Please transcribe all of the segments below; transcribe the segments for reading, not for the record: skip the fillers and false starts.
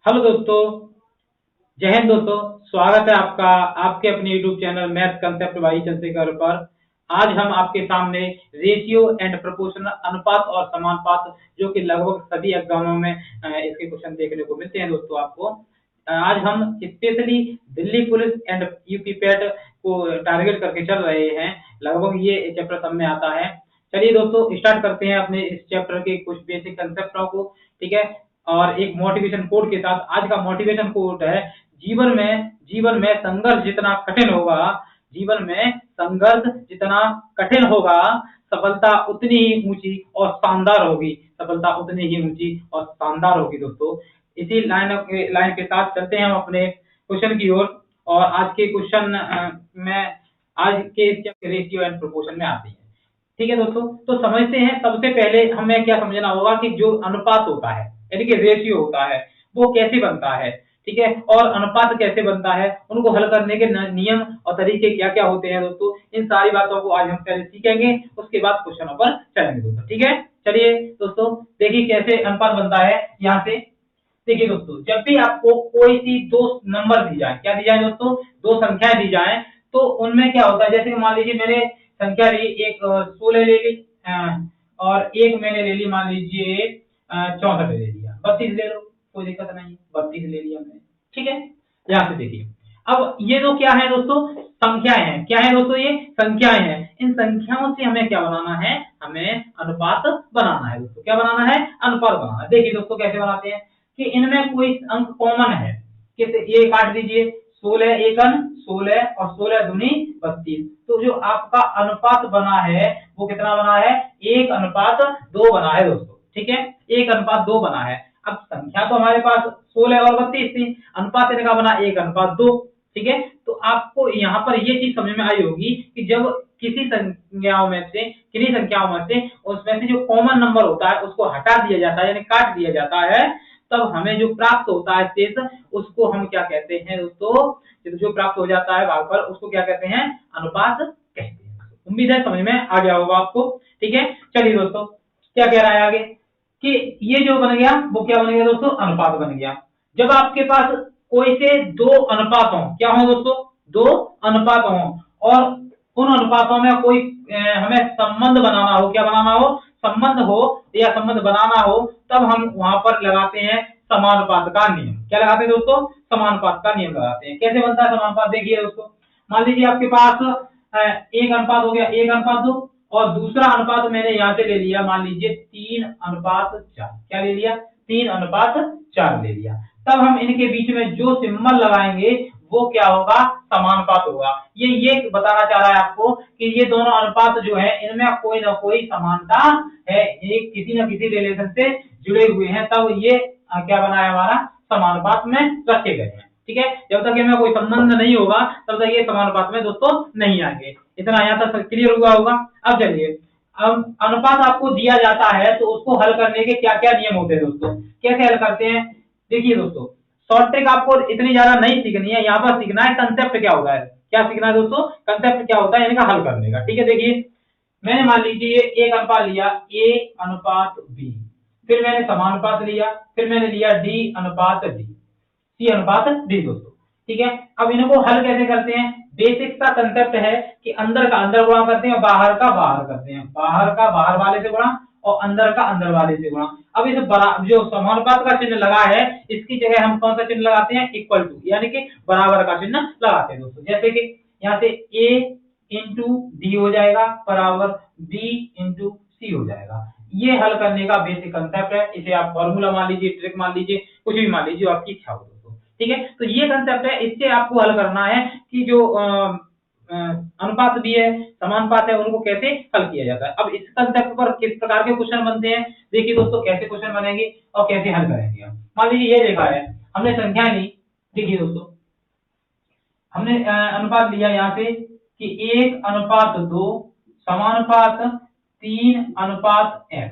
Hello दोस्तों। जय हिंद दोस्तों। स्वागत है आपका आपके अपने YouTube channel math concept by Chandrashekhar पर। आज हम आपके सामने रेशियो एंड प्रोपोर्शनल अनुपात और समानुपात जो कि लगभग सभी एग्जामों में इसके क्वेश्चन देखने को मिलते हैं दोस्तों आपको। आज हम specially Delhi police and UP PAT को टारगेट करके चल रहे हैं। लगभग ये चैप्टर सब में आता है। चलिए दोस्तों स्टार्ट करते हैं अपने इस चैप्टर के कुछ बेसिक कंसेप्टों को। ठीक है। और एक मोटिवेशन कोड के साथ आज का मोटिवेशन कोड है, जीवन में संघर्ष जितना कठिन होगा, जीवन में संघर्ष जितना कठिन होगा, सफलता उतनी ही ऊंची और शानदार होगी। सफलता उतनी ही ऊंची और शानदार होगी दोस्तों। इसी लाइन के साथ चलते हैं हम अपने क्वेश्चन की ओर। और आज के क्वेश्चन में आज के रेशियो एंड प्रोपोर्शन में आते हैं। ठीक है दोस्तों, तो समझते हैं। सबसे पहले हमें क्या समझना होगा कि जो अनुपात होता है यानी कि रेशियो होता है वो कैसे बनता है। ठीक है। और अनुपात कैसे बनता है, उनको हल करने के नियम और तरीके क्या क्या होते हैं दोस्तों, इन सारी बातों को आज हम पहले सीखेंगे, उसके बाद क्वेश्चनों पर चलेंगे दोस्तों। ठीक है। चलिए दोस्तों देखिए कैसे अनुपात बनता है। यहाँ से देखिए दोस्तों, जब भी आपको कोई सी दो नंबर दी जाए, क्या दी जाए दोस्तों, दो संख्याएं दी जाए, तो उनमें क्या होता है, जैसे कि मान लीजिए मैंने संख्या ली एक 16 ले ली, और एक मैंने ले ली मान लीजिए 64 ले लिया, 32 ले लो, कोई दिक्कत नहीं है, 32 ले लिया मैंने। ठीक है। यहाँ से देखिए, अब ये जो क्या है दोस्तों, संख्याएं हैं। क्या है दोस्तों, ये संख्याएं हैं। इन संख्याओं से हमें क्या बनाना है, हमें अनुपात बनाना है दोस्तों। क्या बनाना है, अनुपात बनाना है। देखिए दोस्तों कैसे बनाते हैं कि इनमें कोई अंक कॉमन है। कैसे, ये काट दीजिए, 16 एकन 16 और 16 दूनी 32। तो जो आपका अनुपात बना है वो कितना बना है, 1:2 बना है दोस्तों। ठीक है, 1:2 बना है। अब संख्या तो हमारे पास 16 और 32 थी, अनुपात इनका बना 1:2। ठीक है। तो आपको यहाँ पर ये चीज समझ में आई होगी कि जब किसी संख्याओं में से, किन्हीं संख्याओं में से, उसमें से जो कॉमन नंबर होता है उसको हटा दिया जाता है यानी काट दिया जाता है, तब हमें जो प्राप्त होता है शेष, उसको हम क्या कहते हैं दोस्तों, जो प्राप्त हो जाता है भागफल, उसको क्या कहते हैं, अनुपात कहते हैं। उम्मीद है समझ में आ गया होगा आपको। ठीक है। चलिए दोस्तों क्या कह रहा है आगे कि ये जो बन गया वो क्या बन गया दोस्तों, अनुपात बन गया। जब आपके पास कोई से दो अनुपात हो, क्या हो दोस्तों, दो अनुपात हो, और उन अनुपातों में कोई हमें संबंध बनाना हो, क्या बनाना हो, संबंध हो या संबंध बनाना हो, तब हम वहां पर लगाते हैं समानुपात का नियम। क्या लगाते हैं दोस्तों, समानुपात का नियम लगाते हैं। कैसे बनता है समानुपात, देखिए दोस्तों, मान लीजिए आपके पास एक अनुपात हो गया 1:2, और दूसरा अनुपात मैंने यहाँ से ले लिया मान लीजिए 3:4। क्या ले लिया, 3:4 ले लिया। तब हम इनके बीच में जो सिंबल लगाएंगे वो क्या होगा, समानुपात होगा। ये बताना चाह रहा है आपको कि ये दोनों अनुपात जो है इनमें कोई ना कोई समानता है, ये किसी न किसी रिलेशन से जुड़े हुए हैं, तब ये क्या बना है, हमारा समानुपात में रखे गए हैं। ठीक है। जब तक इनमें कोई संबंध नहीं होगा तब तक ये समानुपात में दोस्तों नहीं आएंगे। इतना यहाँ तक क्लियर हुआ होगा। अब चलिए, अब अनुपात आपको दिया जाता है तो उसको हल करने के क्या क्या नियम होते हैं दोस्तों, कैसे हल करते हैं। देखिए दोस्तों, शॉर्ट ट्रिक आपको इतनी ज्यादा नहीं सीखनी है, यहाँ पर सीखना है कंसेप्ट क्या होता है। क्या सीखना है दोस्तों, कंसेप्ट क्या होता है इनका हल करने का। ठीक है। देखिए मैंने मान लीजिए एक अनुपात लिया A:B, फिर मैंने समानुपात लिया, फिर मैंने लिया D:D, C:D दोस्तों। ठीक है। अब इनको हल कैसे करते हैं, बेसिक सा कंसेप्ट है कि अंदर का अंदर गुणा करते हैं, बाहर का बाहर करते हैं, बाहर का बाहर वाले से गुणा और अंदर का अंदर वाले से गुणा। अब इस जो समानुपात का चिन्ह लगा है इसकी जगह हम कौन सा चिन्ह लगाते हैं, इक्वल टू, यानी कि बराबर का चिन्ह लगाते हैं दोस्तों। जैसे कि यहाँ से A:D हो जाएगा बराबर B:C हो जाएगा। ये हल करने का बेसिक कंसेप्ट है। इसे आप फॉर्मूला मान लीजिए, ट्रिक मान लीजिए, कुछ भी मान लीजिए, आपकी इच्छा हो दोस्तों। ठीक है। तो ये कंसेप्ट है, इससे आपको हल करना है कि जो अनुपात भी है, समानुपात है, उनको कैसे हल किया जाता है। अब इस कंसेप्ट पर किस प्रकार के क्वेश्चन बनते हैं, देखिए दोस्तों कैसे क्वेश्चन बनेंगे और कैसे हल करेंगे हम। मान लीजिए ये देखा है, हमने संख्या ली। देखिए दोस्तों, हमने अनुपात लिया यहाँ से कि 1:2 समानुपात 3:x।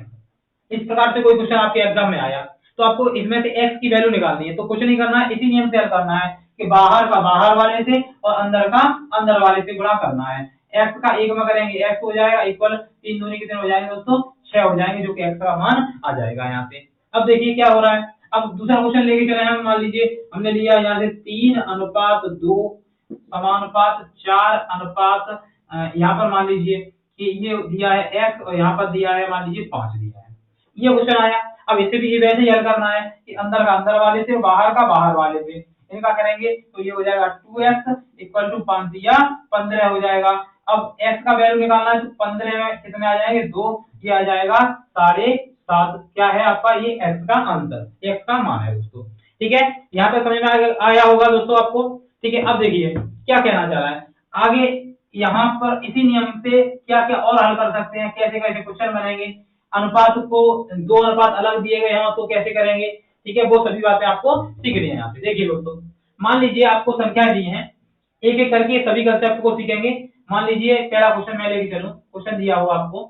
इस प्रकार से कोई क्वेश्चन आपके एग्जाम में आया तो आपको इसमें से x की वैल्यू निकालनी है। तो कुछ नहीं करना है, इसी नियम से हल करना है कि बाहर का बाहर वाले से और अंदर का अंदर वाले से गुणा करना है। x का 1 में करेंगे x हो जाएगा इक्वल 3 दूनी कितने हो जाएंगे दोस्तों, 6 हो जाएंगे, जो कि x का मान आ जाएगा यहाँ से। अब देखिए क्या हो रहा है, अब दूसरा क्वेश्चन लेके चले हम, मान लीजिए हमने लिया यहाँ से 3:2 समानुपात 4 यहाँ पर मान लीजिए कि ये दिया है x और यहाँ पर दिया है मान लीजिए 5 दिया है, ये क्वेश्चन आया। अब इसे भी वैसे ही हल करना है कि अंदर का अंदर वाले से, बाहर का बाहर वाले से, इनका करेंगे तो ये हो जाएगा 2x इक्वल टू 5 या 15 हो जाएगा। अब x का वैल्यू निकालना है तो 15 में कितने आ जाएंगे 2, ये आ जाएगा 7.5। क्या है आपका ये x का आंसर, x का मान है दोस्तों। ठीक है, यहाँ पे समझ में आया होगा दोस्तों आपको। ठीक है, अब देखिए क्या कहना चाह रहा है आगे। यहाँ पर इसी नियम से क्या क्या और हल कर सकते हैं, कैसे कैसे क्वेश्चन बनेंगे, अनुपात को 2 अनुपात अलग दिए गए हैं तो कैसे करेंगे। ठीक है, वो सभी बातें आपको सीखनी है यहाँ पे। देखिए दोस्तों, मान लीजिए आपको संख्या दी है, एक एक करके सभी कंसेप्ट को सीखेंगे। मान लीजिए पहला क्वेश्चन मैं लेके चलूं, क्वेश्चन दिया हुआ आपको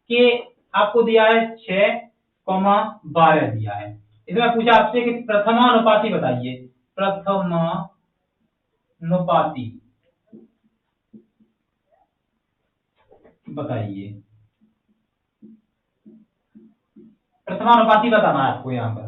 कि आपको दिया है 6,12 दिया है। इसमें पूछा आपसे कि प्रथमानुपाती बताइए, प्रथमानुपाती बताइए, प्रथमानुपाती बताना है आपको यहाँ पर।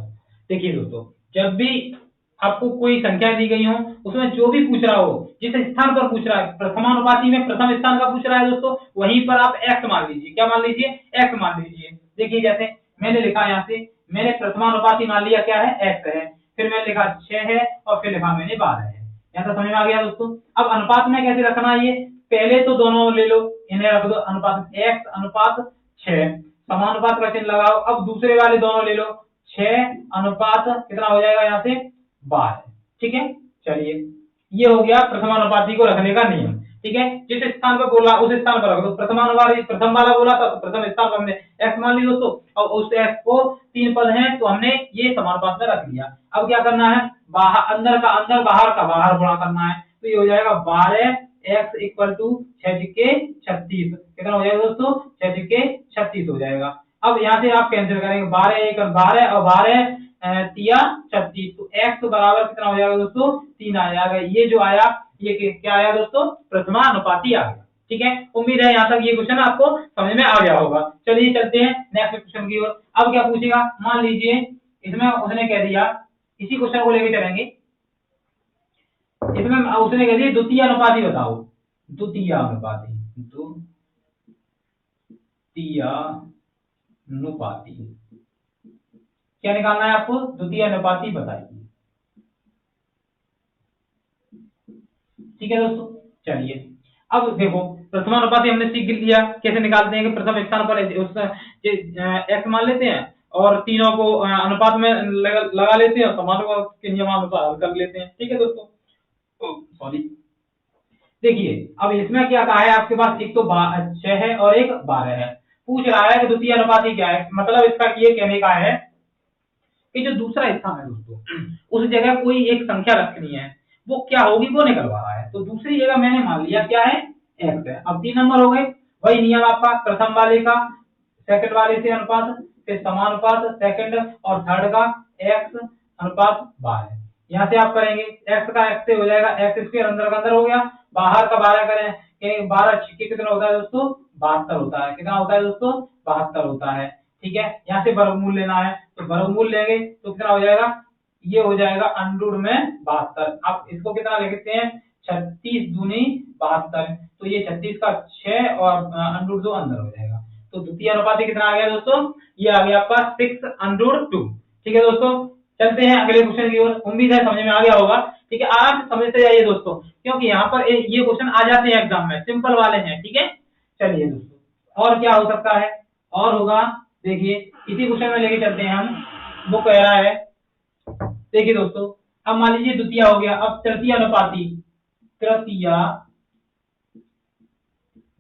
देखिए दोस्तों, जब भी आपको कोई संख्या दी गई हो उसमें जो भी पूछ रहा हो, जिस स्थान पर पूछ रहा है, प्रथमानुपाती में प्रथम स्थान का पूछ रहा है दोस्तों, वहीं पर आप x मान लीजिए। क्या मान लीजिए, x मान लीजिए। देखिए जैसे मैंने लिखा यहाँ से, मैंने प्रथमानुपाती मान लिया क्या है, x है, फिर मैंने लिखा 6 है और फिर लिखा मैंने 12 है। यहाँ तो समझ में आ गया दोस्तों। अब अनुपात में कैसे रखना है, ये पहले तो दोनों ले लो, इन्हें रख दो अनुपात x अनुपात 6, समानुपात का चिन्ह लगाओ। अब दूसरे वाले दोनों ले लो, 6 अनुपात कितना हो जाएगा यहाँ से 12। ठीक है, चलिए ये हो गया प्रथमानुपाती को रखने का नियम। ठीक है, जिस स्थान पर बोला उस स्थान पर रख दो। प्रथमानुपाती प्रथम वाला बोला था तो प्रथम स्थान पर हमने x मान ली दोस्तों, और उस x को 3 पद हैं तो हमने ये समानुपात में रख दिया। अब क्या करना है, बाहर अंदर का अंदर बाहर का बाहर गुणा करना है, तो ये हो जाएगा 12x इक्वल टू 6×36। कितना हो जाएगा दोस्तों, 6×36 हो जाएगा। अब यहाँ से आप कैंसिल करेंगे, 12 1 12 और 12 तिया 36, तो x बराबर कितना हो जाएगा दोस्तों, 3 आ जाएगा। ये जो आया ये क्या आया दोस्तों, प्रथमानुपाती आ गया। ठीक है, उम्मीद है यहाँ तक ये क्वेश्चन आपको समझ में आ गया होगा। चलिए चलते हैं नेक्स्ट क्वेश्चन की ओर। अब क्या पूछेगा, मान लीजिए इसमें उसने कह दिया, इसी क्वेश्चन को लेके चलेंगे। इसमें उसने कह दिया द्वितीय अनुपाती बताओ, द्वितीय अनुपाती, द्वितीय अनुपाती क्या निकालना है आपको, द्वितीय अनुपाती बताइए। ठीक है दोस्तों, चलिए अब देखो प्रथमानुपाती हमने सीख लिया कैसे निकालते हैं कि प्रथम स्थान पर x मान लेते हैं और तीनों को अनुपात में लगा लेते हैं, समानुपात के नियमानुसार हल कर लेते हैं। ठीक है दोस्तों, सॉरी देखिए अब इसमें क्या कहा है आपके पास, एक तो 6 है और एक 12 है। पूछ रहा है कि द्वितीय अनुपाती क्या है, मतलब इसका ये कहने का है कि जो दूसरा स्थान है दोस्तों उस जगह कोई एक संख्या रखनी है, वो क्या होगी वो निकलवा रहा है। तो दूसरी जगह मैंने मान लिया क्या है, x है। अब 3 नंबर हो गए, वही नियम आपका प्रथम वाले का सेकंड वाले से अनुपात, फिर समानुपात सेकंड और थर्ड का x अनुपात 12। यहाँ से आप करेंगे x का x से हो जाएगा, x स्क्वायर अंदर का अंदर हो गया, बाहर का 12 करें, 12 छिक्के कितना होता है दोस्तों, 72 होता है। कितना होता है दोस्तों, 72 होता है। ठीक है, यहाँ से वर्गमूल लेना है तो वर्गमूल लेंगे तो कितना हो जाएगा, ये हो जाएगा अंडूर में 72। आप इसको कितना लिखते हैं, 36 दूनी 72, तो ये 36 का 6 और अंडूर 2 अंदर हो जाएगा। तो द्वितीय अनुपाती कितना आ गया दोस्तों, ये आ गया आपका 6√2। ठीक है दोस्तों, चलते हैं अगले क्वेश्चन की ओर। उम्मीद है समझ में आ गया होगा। ठीक है, आराम से समझते जाइए दोस्तों, क्योंकि यहाँ पर ये क्वेश्चन आ जाते हैं एग्जाम में, सिंपल वाले हैं। ठीक है, चलिए दोस्तों और क्या हो सकता है, और होगा देखिए इसी क्वेश्चन में लेके चलते हैं हम। वो कह रहा है, देखिए दोस्तों अब मान लीजिए द्वितीय हो गया, अब तृतीय अनुपाती, तृतीय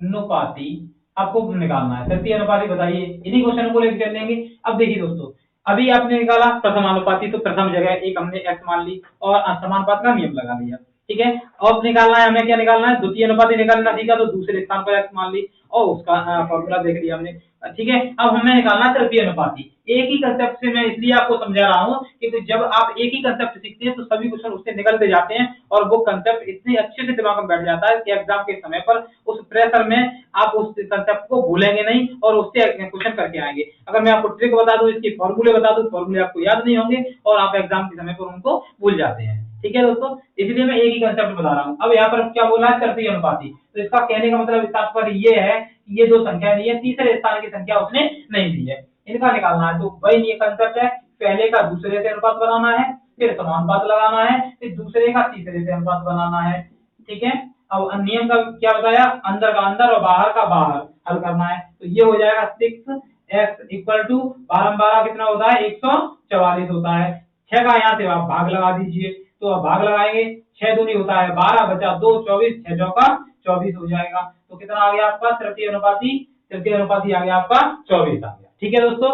अनुपाती आपको निकालना है। तृतीय अनुपाती बताइए, इन्हीं क्वेश्चन को लेकर चलेंगे। अब देखिए दोस्तों, अभी आपने निकाला प्रथम अनुपाती, तो प्रथम जगह एक हमने x मान ली और समानुपात का नियम लगा लिया। ठीक है। अब निकालना है हमें, क्या निकालना है, द्वितीय अनुपाती निकालना सीखा तो दूसरे स्थान पर x मान ली और उसका फॉर्मूला देख लिया हमने, ठीक है। अब हमें निकालना है तृतीय अनुपाती। एक ही कंसेप्ट से मैं इसलिए आपको समझा रहा हूँ कि तो जब आप एक ही कंसेप्ट सीखते हैं तो सभी क्वेश्चन उससे निकलते जाते हैं और वो कंसेप्ट इतने अच्छे से दिमाग में बैठ जाता है कि एग्जाम के समय पर उस प्रेशर में आप उस कंसेप्ट को भूलेंगे नहीं और उससे क्वेश्चन करके आएंगे। अगर मैं आपको ट्रिक बता दूं, इसकी फॉर्मूले बता दूं, फॉर्मूले आपको याद नहीं होंगे और आप एग्जाम के समय पर उनको भूल जाते हैं, ठीक है दोस्तों। इसलिए मैं एक ही कंसेप्ट बता रहा हूँ। अब यहाँ पर क्या बोला है, तृतीय अनुपाती, तो इसका कहने का मतलब तात्पर्य ये है कि ये दो संख्या दी है, तीसरे स्थान की संख्या उसने नहीं दी है, इनका निकालना है। तो वही ये कंसेप्ट है, पहले का दूसरे से अनुपात बनाना है, फिर समानुपात लगाना है, फिर दूसरे का तीसरे से अनुपात बनाना है, ठीक है। अब नियम का क्या बताया, अंदर का अंदर और बाहर का बाहर हल करना है। तो ये हो जाएगा 6x इक्वल टू 12 कितना होता है, 144 होता है। 6 का यहाँ से आप भाग लगा दीजिए, तो आप भाग लगाएंगे, 6 दूनी होता है 12, बचा 2, 24, 6 चौका 24 हो जाएगा। तो कितना आ गया आपका तृतीय अनुपाती, तृतीय अनुपाती आ गया आपका 24 आ गया, ठीक है दोस्तों।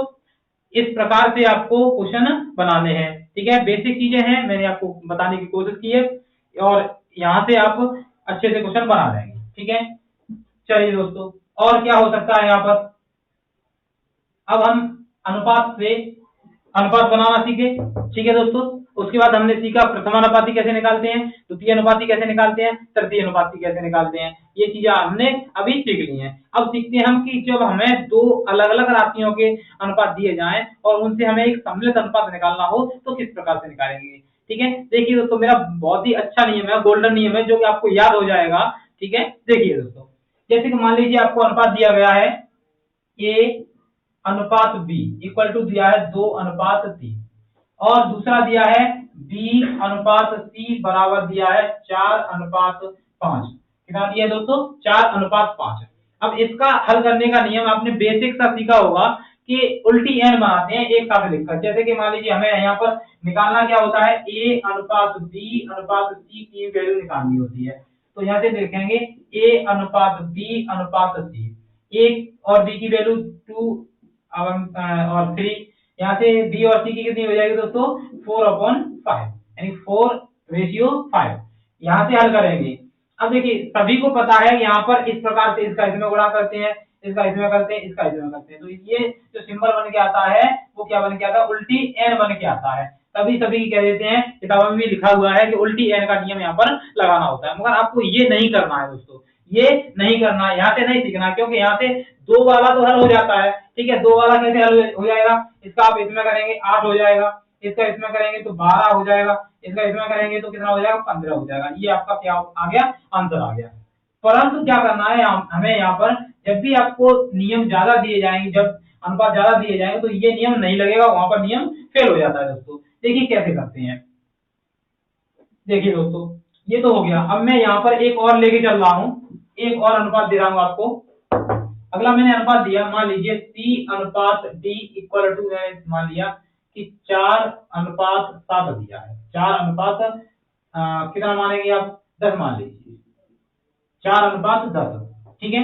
इस प्रकार से आपको क्वेश्चन बनाने हैं, ठीक है। बेसिक चीजें हैं, मैंने आपको बताने की कोशिश की है और यहाँ से आप अच्छे से क्वेश्चन बना लेंगे, ठीक है। चलिए दोस्तों, और क्या हो सकता है यहाँ पर, अब हम अनुपात से अनुपात बनाना सीखे, ठीक है दोस्तों। उसके बाद हमने सीखा प्रथमानुपाती कैसे निकालते हैं, द्वितीय अनुपाती कैसे निकालते हैं, तृतीय अनुपाती कैसे निकालते हैं, ये चीजें हमने अभी सीख ली हैं। अब सीखते हैं हम कि जब हमें दो अलग अलग राशियों के अनुपात दिए जाएं और उनसे हमें एक सम्मिलित अनुपात निकालना हो तो किस प्रकार से निकालेंगे, ठीक है। देखिए दोस्तों, मेरा बहुत ही अच्छा नियम है, गोल्डन नियम है, जो कि आपको याद हो जाएगा, ठीक है। देखिए दोस्तों, जैसे कि मान लीजिए आपको अनुपात दिया गया है ए अनुपात बी इक्वल टू दिया है 2:3 और दूसरा दिया है बी अनुपात सी बराबर दिया है 4:5। कितना दिया है दोस्तों, 4:5। अब इसका हल करने का नियम आपने बेसिक सा सीखा होगा कि उल्टी एन बनाते हैं एक साथ लिखकर। जैसे कि मान लीजिए हमें यहाँ पर निकालना क्या होता है, ए अनुपात बी अनुपात सी की वैल्यू निकालनी होती है। तो यहाँ से देखेंगे ए अनुपात बी अनुपात सी, ए और बी की वैल्यू 2 और 3, यहाँ से बी और सी की कितनी हो जाएगी दोस्तों, 4/5, यानी 4:5। यहाँ से हल करेंगे। अब देखिए सभी को पता है यहाँ पर इस प्रकार से इसका इसमें गुणा करते हैं, इसका इसमें करते हैं, इसका इसमें करते हैं, तो ये जो सिंबल बन के आता है वो क्या बन के आता है, उल्टी एन बन के आता है। तभी सभी कह देते हैं, किताबों में भी लिखा हुआ है कि उल्टी एन का नियम यहाँ पर लगाना होता है, मगर आपको ये नहीं करना है दोस्तों, ये नहीं करना है, यहाँ से नहीं सीखना, क्योंकि यहाँ से 2 वाला तो हल हो जाता है, ठीक है। 2 वाला कैसे हल हो जाएगा, इसका आप इसमें करेंगे 8 हो जाएगा, इसका इसमें करेंगे तो 12 हो जाएगा, इसका इसमें करेंगे तो कितना हो जाएगा, 15 हो जाएगा। ये आपका क्या आ गया, आंसर आ गया। परंतु क्या करना है, हमें यहाँ पर जब भी आपको नियम ज्यादा दिए जाएंगे, जब अनुपात ज्यादा दिए जाएंगे तो ये नियम नहीं लगेगा, वहां पर नियम फेल हो जाता है दोस्तों। देखिए कैसे करते हैं, देखिए दोस्तों, ये तो हो गया। अब मैं यहाँ पर एक और लेके चल रहा हूँ, एक और अनुपात दे रहा हूँ आपको। अगला मैंने अनुपात दिया, मान लीजिए C अनुपात D इक्वल टू, मान लिया कि 4:7 दिया है, 4 अनुपात कितना मानेंगे आप, 10 मान लीजिए, 4:10, ठीक है।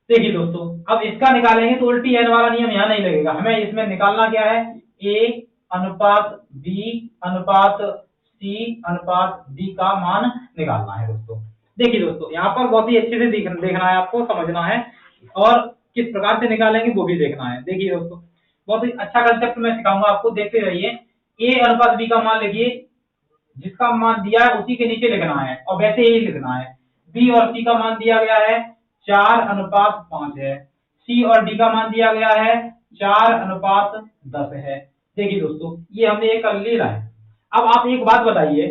देखिए दोस्तों, अब इसका निकालेंगे तो उल्टी एन वाला नियम यहाँ नहीं लगेगा, हमें इसमें निकालना क्या है, A अनुपात B अनुपात C अनुपात D का मान निकालना है दोस्तों। देखिए दोस्तों, यहाँ पर बहुत ही अच्छे से देखना है, आपको समझना है और किस प्रकार से निकालेंगे वो भी देखना है। देखिए दोस्तों, बहुत ही अच्छा कंसेप्ट मैं सिखाऊंगा आपको, देखते रहिए। A अनुपात B का मान लिखिए, जिसका मान दिया है उसी के नीचे लिखना है और वैसे ही लिखना है। B और C का मान दिया गया है 4:5 है, C और D का मान दिया गया है 4:10 है। देखिए दोस्तों, ये हमने एक कर लिया है। अब आप एक बात बताइए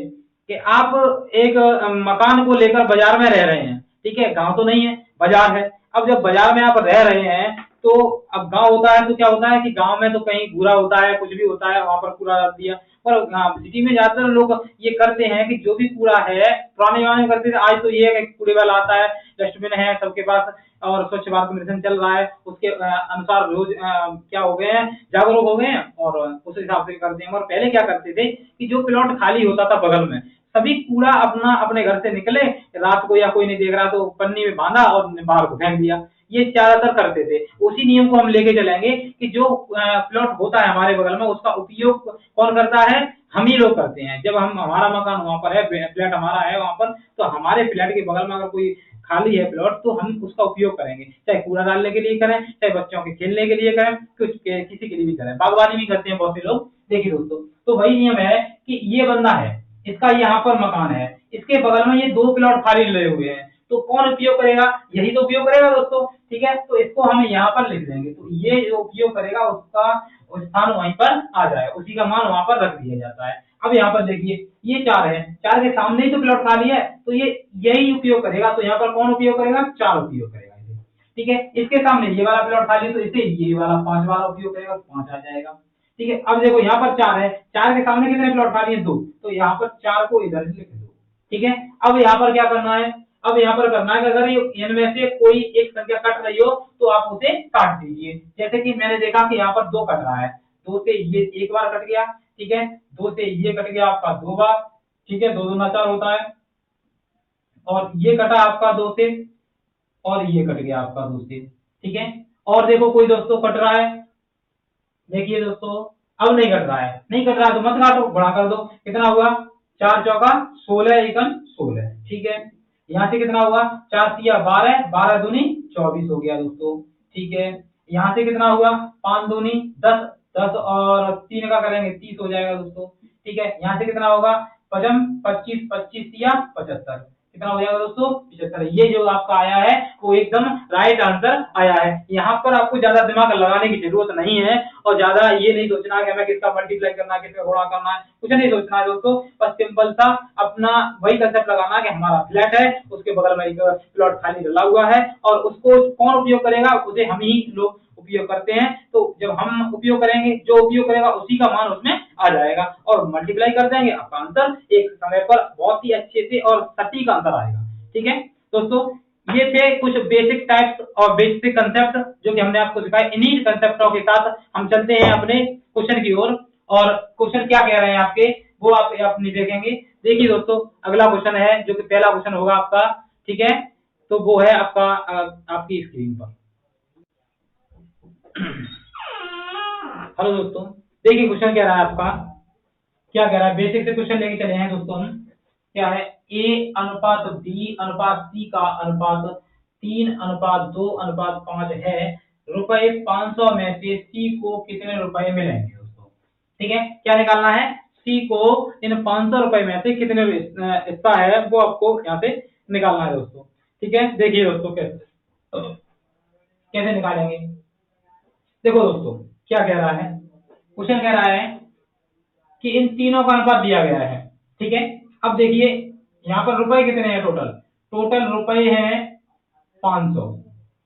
कि आप एक मकान को लेकर बाजार में रह रहे हैं, ठीक है, गांव तो नहीं है, बाजार है। अब जब बाजार में आप रह रहे हैं तो अब गांव होता है तो क्या होता है कि गांव में तो कहीं कूड़ा होता है, कुछ भी होता है, वहां पर कूड़ा डाल दिया। पर सिटी में ज्यादातर लोग ये करते हैं कि जो भी कूड़ा है, पुराने जमाने में करते थे, आज तो ये कूड़े वाला आता है, डस्टबिन है सबके पास और स्वच्छ भारत मिशन चल रहा है, उसके अनुसार रोज क्या हो गए हैं, जागरूक हो गए हैं और उस हिसाब से करते हैं। और पहले क्या करते थे कि जो प्लॉट खाली होता था बगल में, सभी कूड़ा अपना अपने घर से निकले, रात को या कोई नहीं देख रहा तो पन्नी में बांधा और बाहर को फेंक दिया। ये ज्यादातर करते थे। उसी नियम को हम लेके चलेंगे कि जो प्लॉट होता है हमारे बगल में उसका उपयोग कौन करता है, हम ही लोग करते हैं। जब हम हमारा मकान वहां पर है, फ्लैट हमारा है वहां पर, तो हमारे फ्लैट के बगल में अगर कोई खाली है प्लॉट तो हम उसका उपयोग करेंगे, चाहे कूड़ा डालने के लिए करें, चाहे बच्चों के खेलने के लिए करें, किसी के लिए भी करें। बागवानी भी करते हैं बहुत से लोग। देखिए दोस्तों, तो वही नियम है कि ये बंदा है, इसका यहाँ पर मकान है, इसके बगल में ये 2 प्लॉट खाली लगे हुए हैं, तो कौन उपयोग करेगा, यही तो उपयोग करेगा दोस्तों। ठीक है, तो इसको हम यहाँ पर लिख देंगे, तो ये जो उपयोग करेगा उसका स्थान वहीं पर आ जाए, उसी का मान वहां पर रख दिया जाता है। अब यहाँ पर देखिए ये 4 है, 4 के सामने ही तो प्लॉट खाली है, तो ये यही उपयोग करेगा, तो यहाँ पर कौन उपयोग करेगा, 4 उपयोग करेगा इसे। ठीक है, इसके सामने ये वाला प्लॉट खाली है, तो इसे ये वाला 5 वाला उपयोग करेगा, 5 आ जाएगा। ठीक है, अब देखो यहाँ पर 4 है, 4 के सामने कितने प्लॉट खाली है, 2, तो यहाँ पर 4 को इधर लिख दो। ठीक है, अब यहाँ पर क्या करना है, अब यहाँ पर करना है कि अगर ये इनमें से कोई एक संख्या कट रही हो तो आप उसे काट दीजिए। जैसे कि मैंने देखा कि यहाँ पर 2 कट रहा है, 2 से ये एक बार कट गया, ठीक है, 2 से ये कट गया आपका 2 बार, ठीक है, 2 दूना 4 होता है, और ये कटा आपका 2 से, और ये कट गया आपका 2 से। ठीक है, और देखो कोई दोस्तों कट रहा है, देखिए दोस्तों अब नहीं कट रहा है, नहीं कट रहा है तो मत काटो, बड़ा कर दो। कितना हुआ, 4 चौका 16 एकम 16। ठीक है, यहाँ से कितना हुआ, 4 तिया 12, 12 दूनी 24 हो गया दोस्तों। ठीक है, यहाँ से कितना हुआ, 5 दूनी 10, 10 और 3 का करेंगे 30 हो जाएगा दोस्तों। ठीक है, यहाँ से कितना होगा, 25, 25 25 तिया 75, कितना हो जाएगा दोस्तों, 75। ये जो आपका आया है वो एकदम राइट आंसर आया है। यहाँ पर आपको ज्यादा दिमाग लगाने की जरूरत नहीं है, और ज्यादा ये नहीं सोचना है कि हमें किसका मल्टीप्लाई करना है, किसका गुणा करना है, कुछ नहीं सोचना है दोस्तों। बस सिंपल सा अपना वही कंसेप्ट लगाना है कि हमारा फ्लैट है, उसके बगल में एक प्लॉट खाली डला हुआ है, और उसको कौन उपयोग करेगा, उसे हम ही लोग उपयोग करते हैं। तो जब हम उपयोग करेंगे, जो उपयोग करेगा उसी का मान उसमें आ जाएगा, और मल्टीप्लाई कर देंगे, आपका आंसर एक समय पर बहुत ही अच्छे से और सटीक आंसर आएगा। ठीक है दोस्तों, ये थे कुछ बेसिक टाइप्स और बेसिक कंसेप्ट जो कि हमने आपको सिखाए। इन्हीं कंसेप्टों के साथ हम चलते हैं अपने क्वेश्चन की ओर, और क्वेश्चन क्या कह रहे हैं आपके वो आप अपनी देखेंगे। देखिए दोस्तों, अगला क्वेश्चन है जो कि पहला क्वेश्चन होगा आपका। ठीक है, तो वो है आपका आपकी स्क्रीन पर। हेलो दोस्तों, देखिए क्वेश्चन क्या रहा है आपका, क्या कह रहा है, बेसिक से क्वेश्चन लेके चले हैं दोस्तों हम। क्या है, A अनुपात B अनुपात C का अनुपात 3 अनुपात 2 अनुपात 5 है, रुपए 500 में से C को कितने रुपए मिलेंगे दोस्तों। ठीक है, क्या निकालना है, C को इन 500 रुपए में से कितने हिस्सा है वो आपको यहाँ से निकालना है दोस्तों। ठीक है, देखिए दोस्तों कैसे निकालेंगे। देखो दोस्तों क्या कह रहा है, क्वेश्चन कह रहा है कि इन तीनों का अनुपात दिया गया है। ठीक है, अब देखिए यहाँ पर रुपए कितने हैं, टोटल रुपए हैं 500,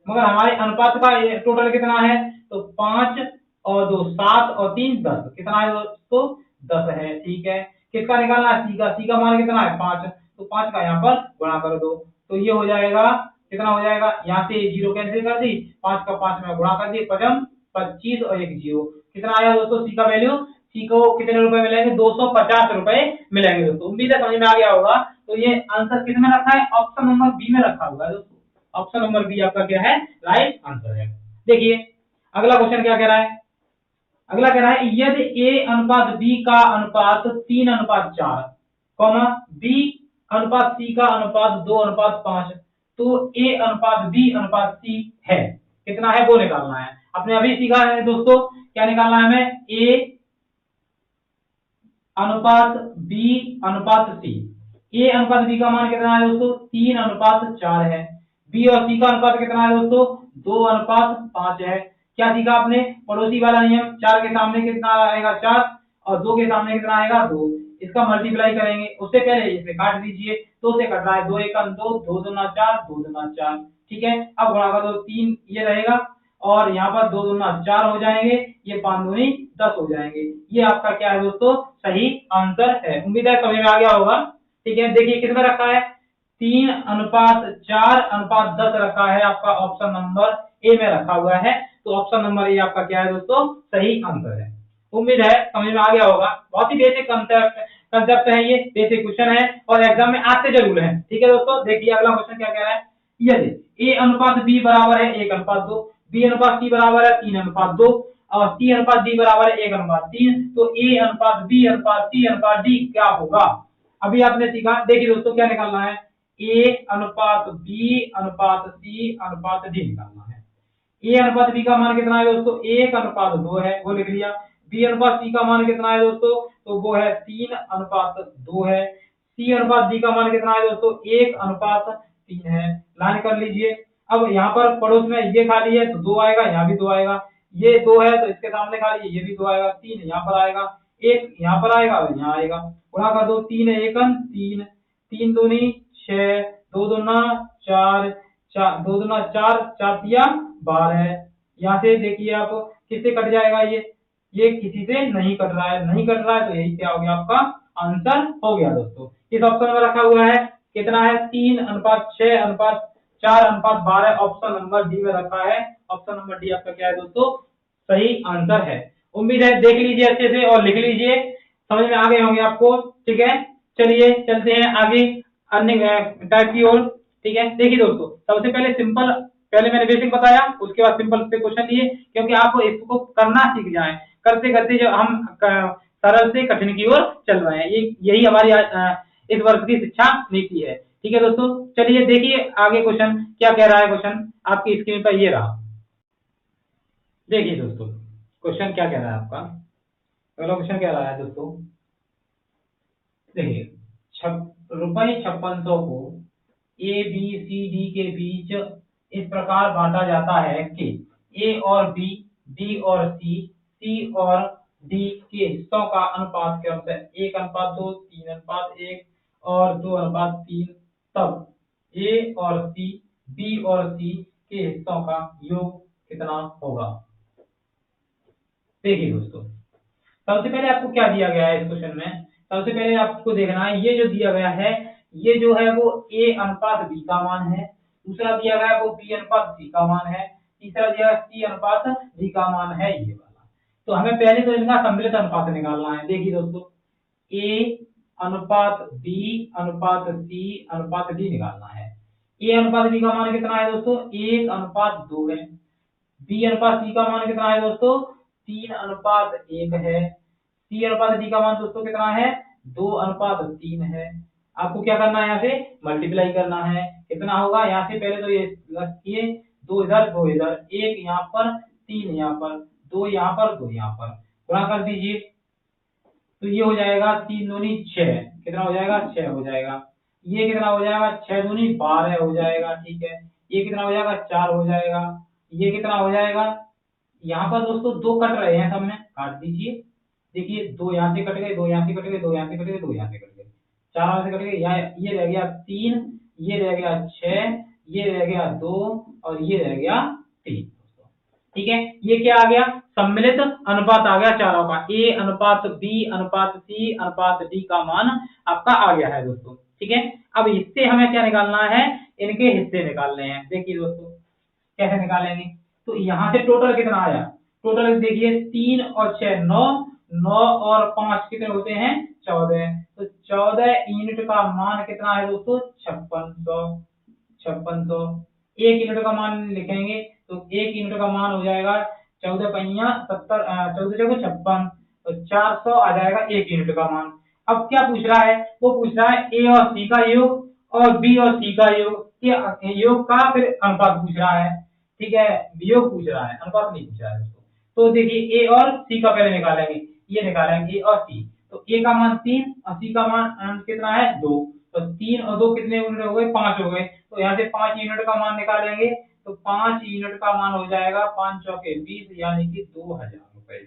मगर हमारे अनुपात का टोटल कितना है, तो 5 और 2 7 और 3 10, कितना है दोस्तों, 10 है। ठीक है, किसका निकालना है, सी का मान कितना है 5, तो 5 का यहाँ पर गुणा कर दो, तो ये हो जाएगा, कितना हो जाएगा, यहाँ से 0 कैंसिल कर दी, 5 का 5 में गुणा कर दी, 25 और 1 0, कितना आया दोस्तों सी का वैल्यू, सी को कितने रुपए मिलेंगे, 250 रुपए मिलेंगे दोस्तों। उम्मीद है समझ में आ गया होगा। तो ये आंसर किस में रखा है, ऑप्शन नंबर बी में रखा हुआ है दोस्तों। ऑप्शन नंबर बी आपका क्या है, राइट आंसर है। देखिए अगला क्वेश्चन क्या कह रहा है, अगला कह रहा है यदि ए अनुपात बी का अनुपात 3 अनुपात 4, कॉमा बी अनुपात सी का अनुपात 2 अनुपात 5, तो ए अनुपात बी अनुपात सी है, कितना है वो निकालना है। आपने अभी सीखा है दोस्तों, क्या निकालना है हमें, ए अनुपात बी अनुपात सी। ए अनुपात बी का मान कितना है दोस्तों, 3 अनुपात 4 है। बी और सी का अनुपात कितना है दोस्तों, 2 अनुपात 5 है। क्या सीखा आपने, पड़ोसी वाला नियम, 4 के सामने कितना आएगा 4, और 2 के सामने कितना आएगा 2, इसका मल्टीप्लाई करेंगे। उससे पहले इसे काट दीजिए, 2 से कट रहा है, 2 एकम 2, 2 दूना 4, 2 दूना 4। ठीक है, अब गुणा कर दो, 3 ये रहेगा, और यहाँ पर 2 दूना 4 हो जाएंगे, ये 5 दूनी 10 हो जाएंगे। ये आपका क्या है दोस्तों, सही आंसर है। उम्मीद है समझ में आ गया होगा। ठीक है, देखिए किसमें रखा है, 3 अनुपात 4 अनुपात 10 रखा है, आपका ऑप्शन नंबर ए में रखा हुआ है। तो ऑप्शन नंबर ए आपका क्या है दोस्तों, सही आंसर है। उम्मीद है समझ में आ गया होगा। बहुत ही बेसिक कंसेप्ट कंसेप्ट है, ये बेसिक क्वेश्चन है और एग्जाम में आते जरूर है। ठीक है दोस्तों, देखिए अगला क्वेश्चन क्या कह रहा है। यदि a अनुपात b बराबर है 1:2, b अनुपात c बराबर है 3:2 और c अनुपात d बराबर है 1:3, तो a अनुपात b अनुपात c अनुपात d क्या होगा। अभी आपने सीखा, देखिए दोस्तों क्या निकालना है, a अनुपात b अनुपात c अनुपात d निकालना है। a अनुपात b का मान कितना है दोस्तों, 1:2 है, वो लिख लिया। b अनुपात c का मान कितना है दोस्तों, तो वो है 3:2 है। c अनुपात d का मान कितना है दोस्तों, 1:3 है। लाइन कर लीजिए। अब यहाँ पर पड़ोस में ये खाली है तो 2 आएगा, यहाँ भी 2 आएगा। ये 2 है तो इसके सामने खाली है, ये भी 2 आएगा। 3 यहाँ पर आएगा, 1 यहाँ पर आएगा और यहाँ आएगा। गुणा कर दो, 3 एकन 3, 3 दूनी 6, 2 दूना 4, 2 दूना 4, 4 तिया 12। यहाँ से देखिए आप किससे कट जाएगा, ये किसी से नहीं कट रहा है, नहीं कट रहा है, तो यही क्या हो गया, आपका आंसर हो गया दोस्तों। इस ऑप्शन में रखा हुआ है कितना है, 3:6:4:12 ऑप्शन नंबर डी में रखा है। ऑप्शन नंबर डी आपका क्या है दोस्तों, सही आंसर है। उम्मीद है देख लीजिए अच्छे से और लिख लीजिए, समझ में आ गए होंगे आपको। ठीक है, चलिए चलते हैं आगे अन्य टाइप की ओर। ठीक है, देखिए दोस्तों सबसे पहले सिंपल, पहले मैंने बेसिक बताया, उसके बाद सिंपल पे क्वेश्चन लिए, क्योंकि आप इसको करना सीख जाएं। करते करते जो हम सरल से कठिन की ओर चल रहे हैं, यही हमारी इस वर्ष की शिक्षा नीति है। ठीक है दोस्तों, चलिए देखिए आगे क्वेश्चन क्या कह रहा है। क्वेश्चन आपकी स्क्रीन पर ये रहा। देखिए दोस्तों क्वेश्चन क्या कह रहा है आपका, अगला क्वेश्चन कह रहा है दोस्तों, देखिए ₹5600 को ए बी सी डी के बीच इस प्रकार बांटा जाता है कि ए और बी, बी और सी और डी के हिस्सों का अनुपात क्रमशः 1:2, 3:1 और 2:3, तब ए और सी, बी और सी के हिस्सों का योग कितना होगा। देखिए दोस्तों सबसे पहले आपको क्या दिया गया है इस क्वेश्चन में, सबसे पहले आपको देखना है ये जो दिया गया है, ये जो है वो a अनुपात b का मान है, दूसरा दिया गया है वो b अनुपात c का मान है, तीसरा दिया है c अनुपात d का मान है, ये वाला। तो हमें पहले तो इनका सम्मिलित अनुपात निकालना है। देखिए दोस्तों a अनुपात b अनुपात c अनुपात d निकालना है। a अनुपात b का मान कितना है दोस्तों, 1:2 है। b अनुपात c का मान कितना है दोस्तों, 3:1 है। c अनुपात d का मान दोस्तों कितना है, 2:3 है। आपको क्या करना है, यहाँ से मल्टीप्लाई करना है। कितना होगा, यहाँ से पहले तो ये रखिए, 2 इधर 2 इधर, 1 यहाँ पर 3 यहाँ पर, 2 यहाँ पर 2 यहाँ पर, गुणा कर दीजिए तो ये हो जाएगा 3 दूनी 6, कितना हो जाएगा 6 हो जाएगा। ये कितना हो जाएगा 6 दूनी 12 हो जाएगा। ठीक है, ये कितना हो जाएगा 4 हो जाएगा। ये कितना हो जाएगा, यहाँ पर दोस्तों 2 कट रहे हैं, सब में काट दीजिए। देखिए 2 यहाँ से कट गए, 2 यहाँ से कट गए, 2 यहाँ से कट गए, 2 यहाँ से कट गए, 4 यहाँ से कट गए। यहाँ ये रह गया 3, ये रह गया 6, ये रह गया 2 और ये रह गया 3। ठीक है, ये क्या आ गया, सम्मिलित अनुपात आ गया चारों का, a अनुपात b अनुपात c अनुपात d का मान आपका आ गया है दोस्तों। ठीक है, अब इससे हमें क्या निकालना है, इनके हिस्से निकालने हैं। देखिए दोस्तों कैसे निकालेंगे, तो यहाँ से टोटल कितना आया, टोटल देखिए 3 और 6 9, 9 और 5 कितने होते हैं 14, तो 14 यूनिट का मान कितना है दोस्तों 5600। 1 यूनिट का मान लिखेंगे तो 1 यूनिट का मान हो जाएगा 14 पहिया 70, 14 जगह 56, तो 400 आ जाएगा 1 यूनिट का मान। अब क्या पूछ रहा है, वो पूछ रहा है ए और सी का योग और बी और सी का योग, के योग का फिर अनुपात पूछ रहा है। ठीक है, योग पूछ रहा है, अनुपात नहीं पूछ रहा है उसको। तो देखिए ए और सी का पहले निकालेंगे, ये निकालेंगे ए और सी, तो ए का मान 3 और सी का मान कितना है 2, तो 3 और 2 कितने यूनिट हो गए 5 हो गए, तो यहाँ से 5 यूनिट का मान निकालेंगे, तो 5 यूनिट का मान हो जाएगा 5 चौके 20 यानी कि 2000 रुपए।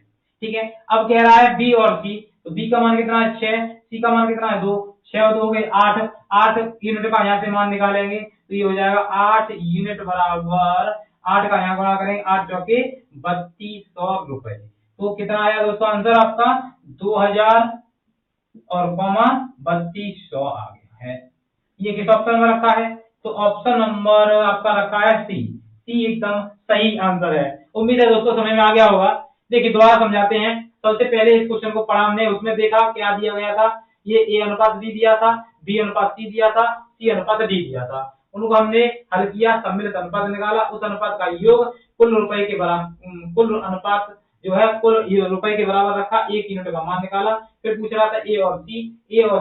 ठीक है, अब कह रहा है बी और सी, तो बी का मान कितना है 6, सी का मान कितना है 2, 6 और 2 हो गए 8, 8 यूनिट का यहाँ से मान निकालेंगे तो ये हो जाएगा 8 यूनिट बराबर 8 का यहाँ गुणा करेंगे 8 चौके 3200 रुपए। तो कितना आया दोस्तों आंसर आपका 2000 और 3200 आ गया है। ये किस ऑप्शन में रखा है, तो ऑप्शन नंबर आपका रखा है सी, सी एकदम सही आंसर है। उम्मीद है दोस्तों समझ में आ गया होगा। देखिए दोबारा समझाते हैं, सबसे पहले इस क्वेश्चन को पढ़ा हमने, उसमें देखा क्या दिया गया था ये ए अनुपात बी दिया था, बी अनुपात सी दिया था, सी अनुपात डी दिया था। उनको हमने हल किया, सम्मिलित अनुपात निकाला, उस अनुपात का योग कुल रुपए के बराबर, कुल अनुपात जो है कुल रुपए के बराबर रखा, 1 यूनिट का मान निकाला। फिर पूछ रहा था ए और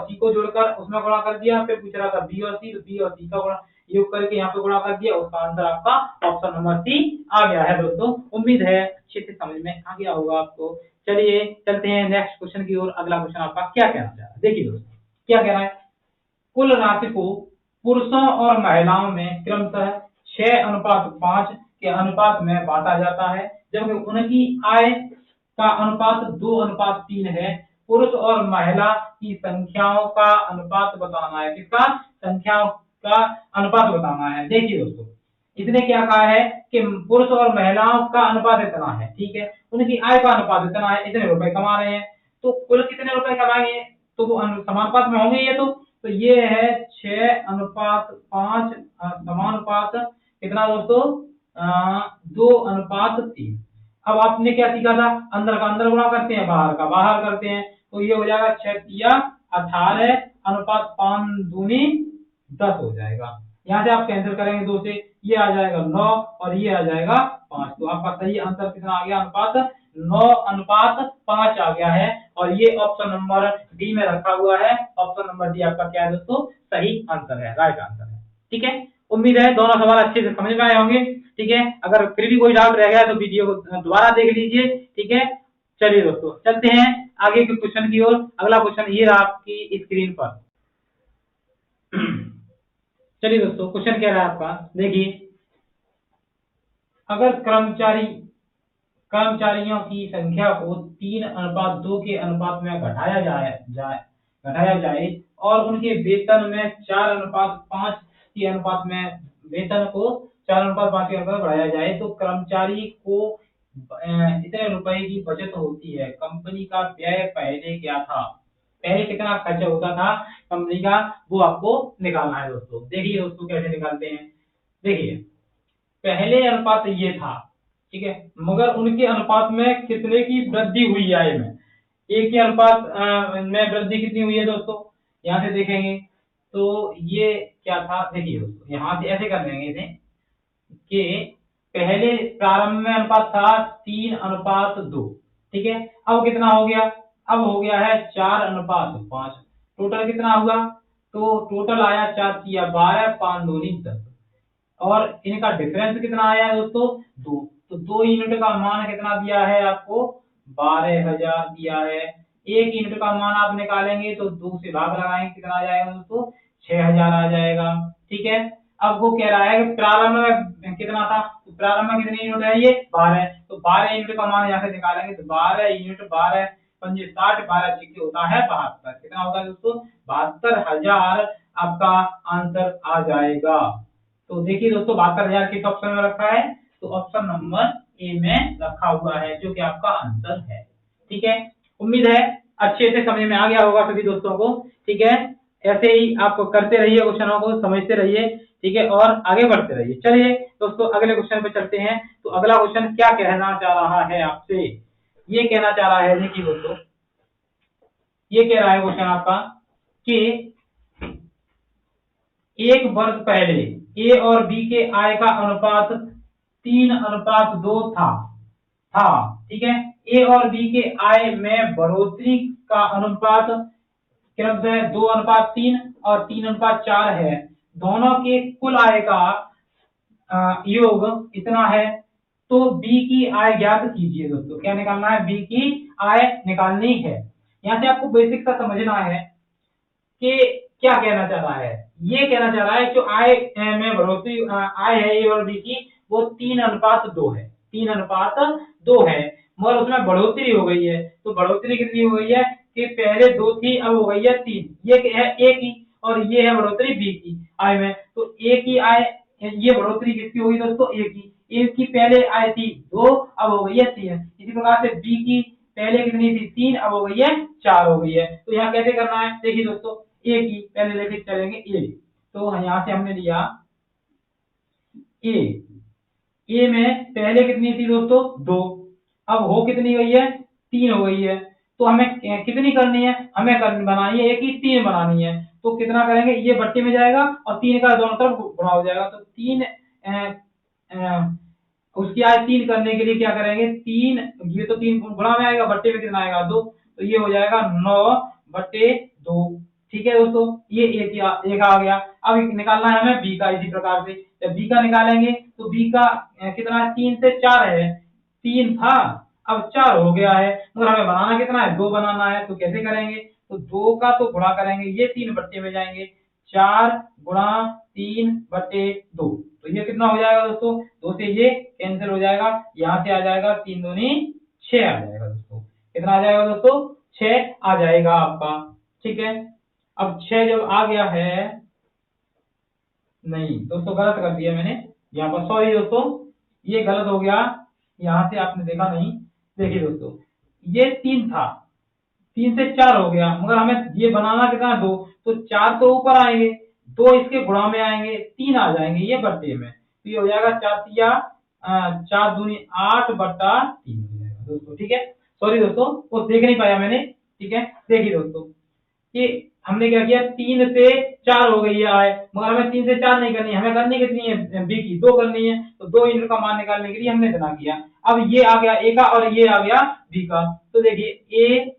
सी को जोड़कर उसमें गुणा कर दिया। फिर पूछ रहा था बी और सी, तो बी और सी का गुणा योग करके यहाँ पे गुणा कर दिया। उसका आंसर आपका ऑप्शन नंबर सी आ गया है दोस्तों। उम्मीद है अच्छे से समझ में आ गया होगा आपको। चलिए चलते हैं नेक्स्ट क्वेश्चन की ओर। अगला क्वेश्चन आपका क्या कहना चाह रहा है, देखिए दोस्तों क्या कह रहा है। कुल राशि को पुरुषों और महिलाओं में क्रमशः 6:5 के अनुपात में बांटा जाता है, जबकि उनकी आय का अनुपात 2:3 है। पुरुष और महिला की संख्याओं का अनुपात बताना है। किसका? संख्याओं का अनुपात बताना है। देखिए दोस्तों इसने क्या कहा है कि पुरुष और महिलाओं का अनुपात इतना है, ठीक है, उनकी आय का अनुपात इतना है, इतने रुपए कमा रहे हैं, तो कुल कितने रुपए कमाएंगे, तो वो समानुपात में होंगे ये। तो ये है 6:5 समानुपात कितना दोस्तों, 2:3। अब आपने क्या सीखा था, अंदर का अंदर गुणा करते हैं, बाहर का बाहर करते हैं, तो ये हो जाएगा 6×3=18 अनुपात 5×2 10 हो जाएगा। यहाँ से आप कैंसिल करेंगे 2 से, ये आ जाएगा 9 और ये आ जाएगा 5। तो आपका सही आंसर कितना आ गया, अनुपात 9:5 आ गया है। और ये ऑप्शन नंबर डी में रखा हुआ है। ऑप्शन नंबर डी आपका क्या है दोस्तों, सही आंसर है, राइट आंसर है। ठीक है, उम्मीद है दोनों सवाल अच्छे से समझ में आए होंगे। ठीक है, अगर फिर भी कोई डाउट रह गया तो वीडियो को दोबारा देख लीजिए। ठीक है, चलिए दोस्तों चलते हैं आगे के क्वेश्चन की ओर। अगला क्वेश्चन ये रहा आपकी स्क्रीन पर। चलिए दोस्तों क्वेश्चन क्या रहा है आपका, देखिए अगर कर्मचारियों की संख्या को 3:2 के अनुपात में घटाया जाए और उनके वेतन में 4:5 के अनुपात में वेतन को 4:5 के अनुपात बढ़ाया जाए, तो कर्मचारी को इतने रुपए की बचत होती है। कंपनी का व्यय पहले क्या था, पहले कितना खर्चा होता था कंपनी का, वो आपको निकालना है दोस्तों। देखिए दोस्तों कैसे निकालते हैं, देखिए पहले अनुपात ये था, ठीक है, मगर उनके अनुपात में कितने की वृद्धि हुई है, आय में एक के अनुपात में वृद्धि कितनी हुई है दोस्तों, यहाँ से देखेंगे तो ये क्या था। देखिए दोस्तों यहाँ से ऐसे कर लेंगे इसे कि पहले प्रारंभ में अनुपात था 3:2, ठीक है, अब कितना हो गया, अब हो गया है 4:5। टोटल कितना हुआ, तो टोटल आया 4×3=12, 5×2=10 और इनका डिफरेंस कितना आया दोस्तों, 2। तो 2 यूनिट का मान कितना दिया है आपको, 12,000 दिया है। 1 यूनिट का मान आप निकालेंगे तो 2 से भाग लगाएंगे, कितना आ जाएगा दोस्तों, 6,000 आ जाएगा। ठीक है, अब वो कह रहा है कि प्रारंभ में कितना था, तो प्रारंभ में कितने यूनिट है, ये 12, तो 12 यूनिट का मान यहाँ से निकालेंगे तो 12 यूनिट, 12×5 = 60, 12×6 होता है 72। कितना होगा दोस्तों, 72,000 आपका आंसर आ जाएगा। तो देखिए दोस्तों 72,000 किस ऑप्शन में रखा है, तो ऑप्शन नंबर ए में रखा हुआ है, जो कि आपका आंसर है। ठीक है, उम्मीद है अच्छे से समझ में आ गया होगा सभी दोस्तों को। ठीक है, ऐसे ही आप करते रहिए, क्वेश्चनों को समझते रहिए, ठीक है, और आगे बढ़ते रहिए। चलिए दोस्तों अगले क्वेश्चन पे चलते हैं। तो अगला क्वेश्चन क्या कहना चाह रहा है आपसे, ये कहना चाह रहा है, देखिए दोस्तों ये कह रहा है क्वेश्चन आपका कि एक वर्ष पहले ए और बी के आय का अनुपात 3:2 था, ठीक है, ए और बी के आय में बढ़ोतरी का अनुपात क्रमशः 2:3 और 3:4 है। दोनों के कुल आय का योग इतना है, तो बी की आय ज्ञात कीजिए। दोस्तों क्या निकालना है, बी की आय निकालनी है। यहाँ से आपको बेसिक सा समझना है कि क्या कहना चाह रहा है, ये कहना चाह रहा है जो आय में बढ़ोतरी आय है ए और बी की, वो 3:2 है, 3:2 है, मगर उसमें बढ़ोतरी हो गई है। तो बढ़ोतरी कितनी हो गई है कि पहले 2 थी, अब हो गई है 3। ये है ए की और ये है बढ़ोतरी बी की आय में। तो ए की आय, ये बढ़ोतरी किसकी होगी दोस्तों, ए की पहले आय थी 2, अब हो गई है 3। इसी प्रकार से बी की पहले कितनी थी, 3, अब हो गई है 4 हो गई है। तो यहाँ कैसे करना है, देखिए दोस्तों ए की पहले लेके चलेंगे ए, तो यहाँ से हमने लिया ए में पहले कितनी थी दोस्तों, 2, अब हो कितनी गई है, 3 हो गई है। तो हमें कितनी करनी है, हमें बनानी है एक ही 3 बनानी है। तो कितना करेंगे, ये बट्टे में जाएगा और 3 का दोनों तरफ गुणा हो जाएगा। तो 3 उसकी आय 3 करने के लिए क्या करेंगे, 3 ये तो 3 गुणा में आएगा, बट्टे में कितना आएगा 2, तो ये हो जाएगा 9/2। ठीक है दोस्तों, ये एक आ गया। अब निकालना है हमें बी का। इसी प्रकार से जब बी का निकालेंगे तो बी का कितना है, 3 से 4 है, 3 था अब 4 हो गया है, मगर हमें बनाना कितना है, 2 बनाना है। तो कैसे करेंगे, तो 2 का तो गुणा करेंगे, ये 3 बट्टे में जाएंगे, 4 गुणा 3/2। तो ये कितना हो जाएगा दोस्तों, 2 से ये कैंसिल हो जाएगा, यहाँ से आ जाएगा 3 दूनी 6 आ जाएगा दोस्तों। कितना आ जाएगा दोस्तों, 6 आ जाएगा आपका। ठीक है, अब 6 जब आ गया है, नहीं दोस्तों गलत कर दिया मैंने यहाँ पर, सॉरी दोस्तों, ये गलत हो गया, यहाँ से आपने देखा नहीं। देखिए दोस्तों, ये 3 था, 3 से 4 हो गया, मगर हमें ये बनाना कितना, 2, तो 4 तो ऊपर आएंगे, 2 इसके गुणा में आएंगे, 3 आ जाएंगे ये बट्टे में। तो ये हो जाएगा 4 दूनी 8/3 हो जाएगा दोस्तों। ठीक है, सॉरी दोस्तों, वो देख नहीं पाया मैंने। ठीक है, देखिए दोस्तों, ये हमने क्या किया, 3 से 4 हो गई है आय, मगर हमें 3 से 4 नहीं करनी, हमें करनी कितनी है, बी की 2 करनी है। तो 2 यूनिट का मान निकालने के लिए हमने इतना किया। अब ये आ गया ए का और ये आ गया बी का। तो देखिए ए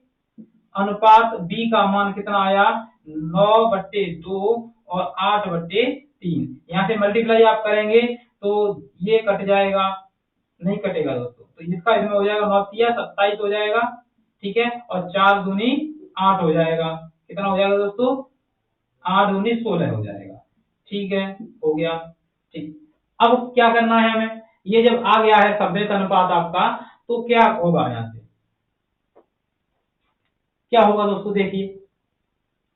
अनुपात बी का मान कितना आया, 9/2 और 8/3। यहाँ से मल्टीप्लाई आप करेंगे तो ये कट जाएगा, नहीं कटेगा दोस्तों, तो इसका इसमें हो जाएगा 9 तिया 27 हो जाएगा। ठीक है, और 4 दूनी 8 हो जाएगा, कितना हो जाएगा दोस्तों, 8 दूनी 16 हो जाएगा। ठीक है, हो गया। ठीक, अब क्या करना है हमें, ये जब आ गया है सभ्यता अनुपात आपका, तो क्या होगा, यहाँ से क्या होगा दोस्तों, देखिए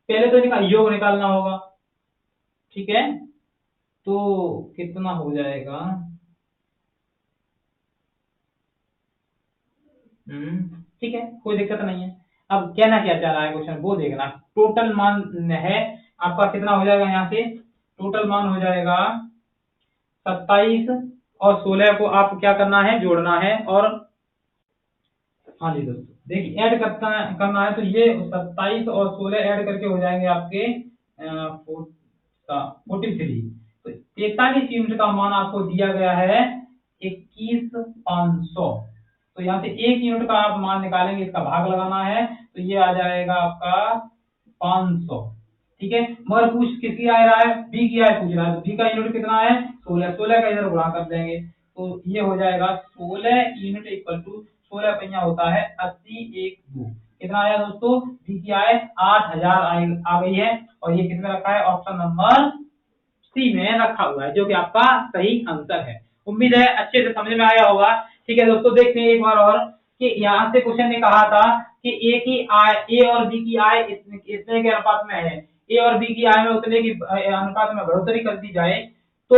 पहले तो इनका योग निकालना होगा। ठीक है, तो कितना हो जाएगा, ठीक है, कोई दिक्कत नहीं है। अब कहना क्या चाह रहा है क्वेश्चन, वो देखना। टोटल मान है आपका, कितना हो जाएगा, यहाँ से टोटल मान हो जाएगा 27 और 16 को आप क्या करना है, जोड़ना है। और हाँ जी दोस्तों, देखिए ऐड करना है, तो ये 27 और 16 ऐड करके हो जाएंगे आपके 43। तो 43 यूनिट का मान आपको दिया गया है 21,500। तो यहाँ से 1 यूनिट का आप मान निकालेंगे, इसका भाग लगाना है, तो ये आ जाएगा आपका 500। ठीक है, मगर पूछ किसकी आ रहा है, बी की आय पूछ रहा है, तो बी का यूनिट कितना है, 16, 16 का इधर गुणा कर देंगे, तो ये हो जाएगा 16 यूनिट इक्वल टू 16 पहिया होता है 80, 1, 2। कितना आया दोस्तों, बी की आय 8000 आ गई है, और ये कितना रखा है, ऑप्शन नंबर सी में रखा हुआ है, जो कि आपका सही आंसर है। उम्मीद है अच्छे से समझ में आया होगा। ठीक है दोस्तों, देखते हैं एक बार और कि यहाँ से क्वेश्चन ने कहा था कि ए की आय, ए और बी की आय इतने के अनुपात में है, ए और बी की आय में उतने की अनुपात में बढ़ोतरी कर दी जाए तो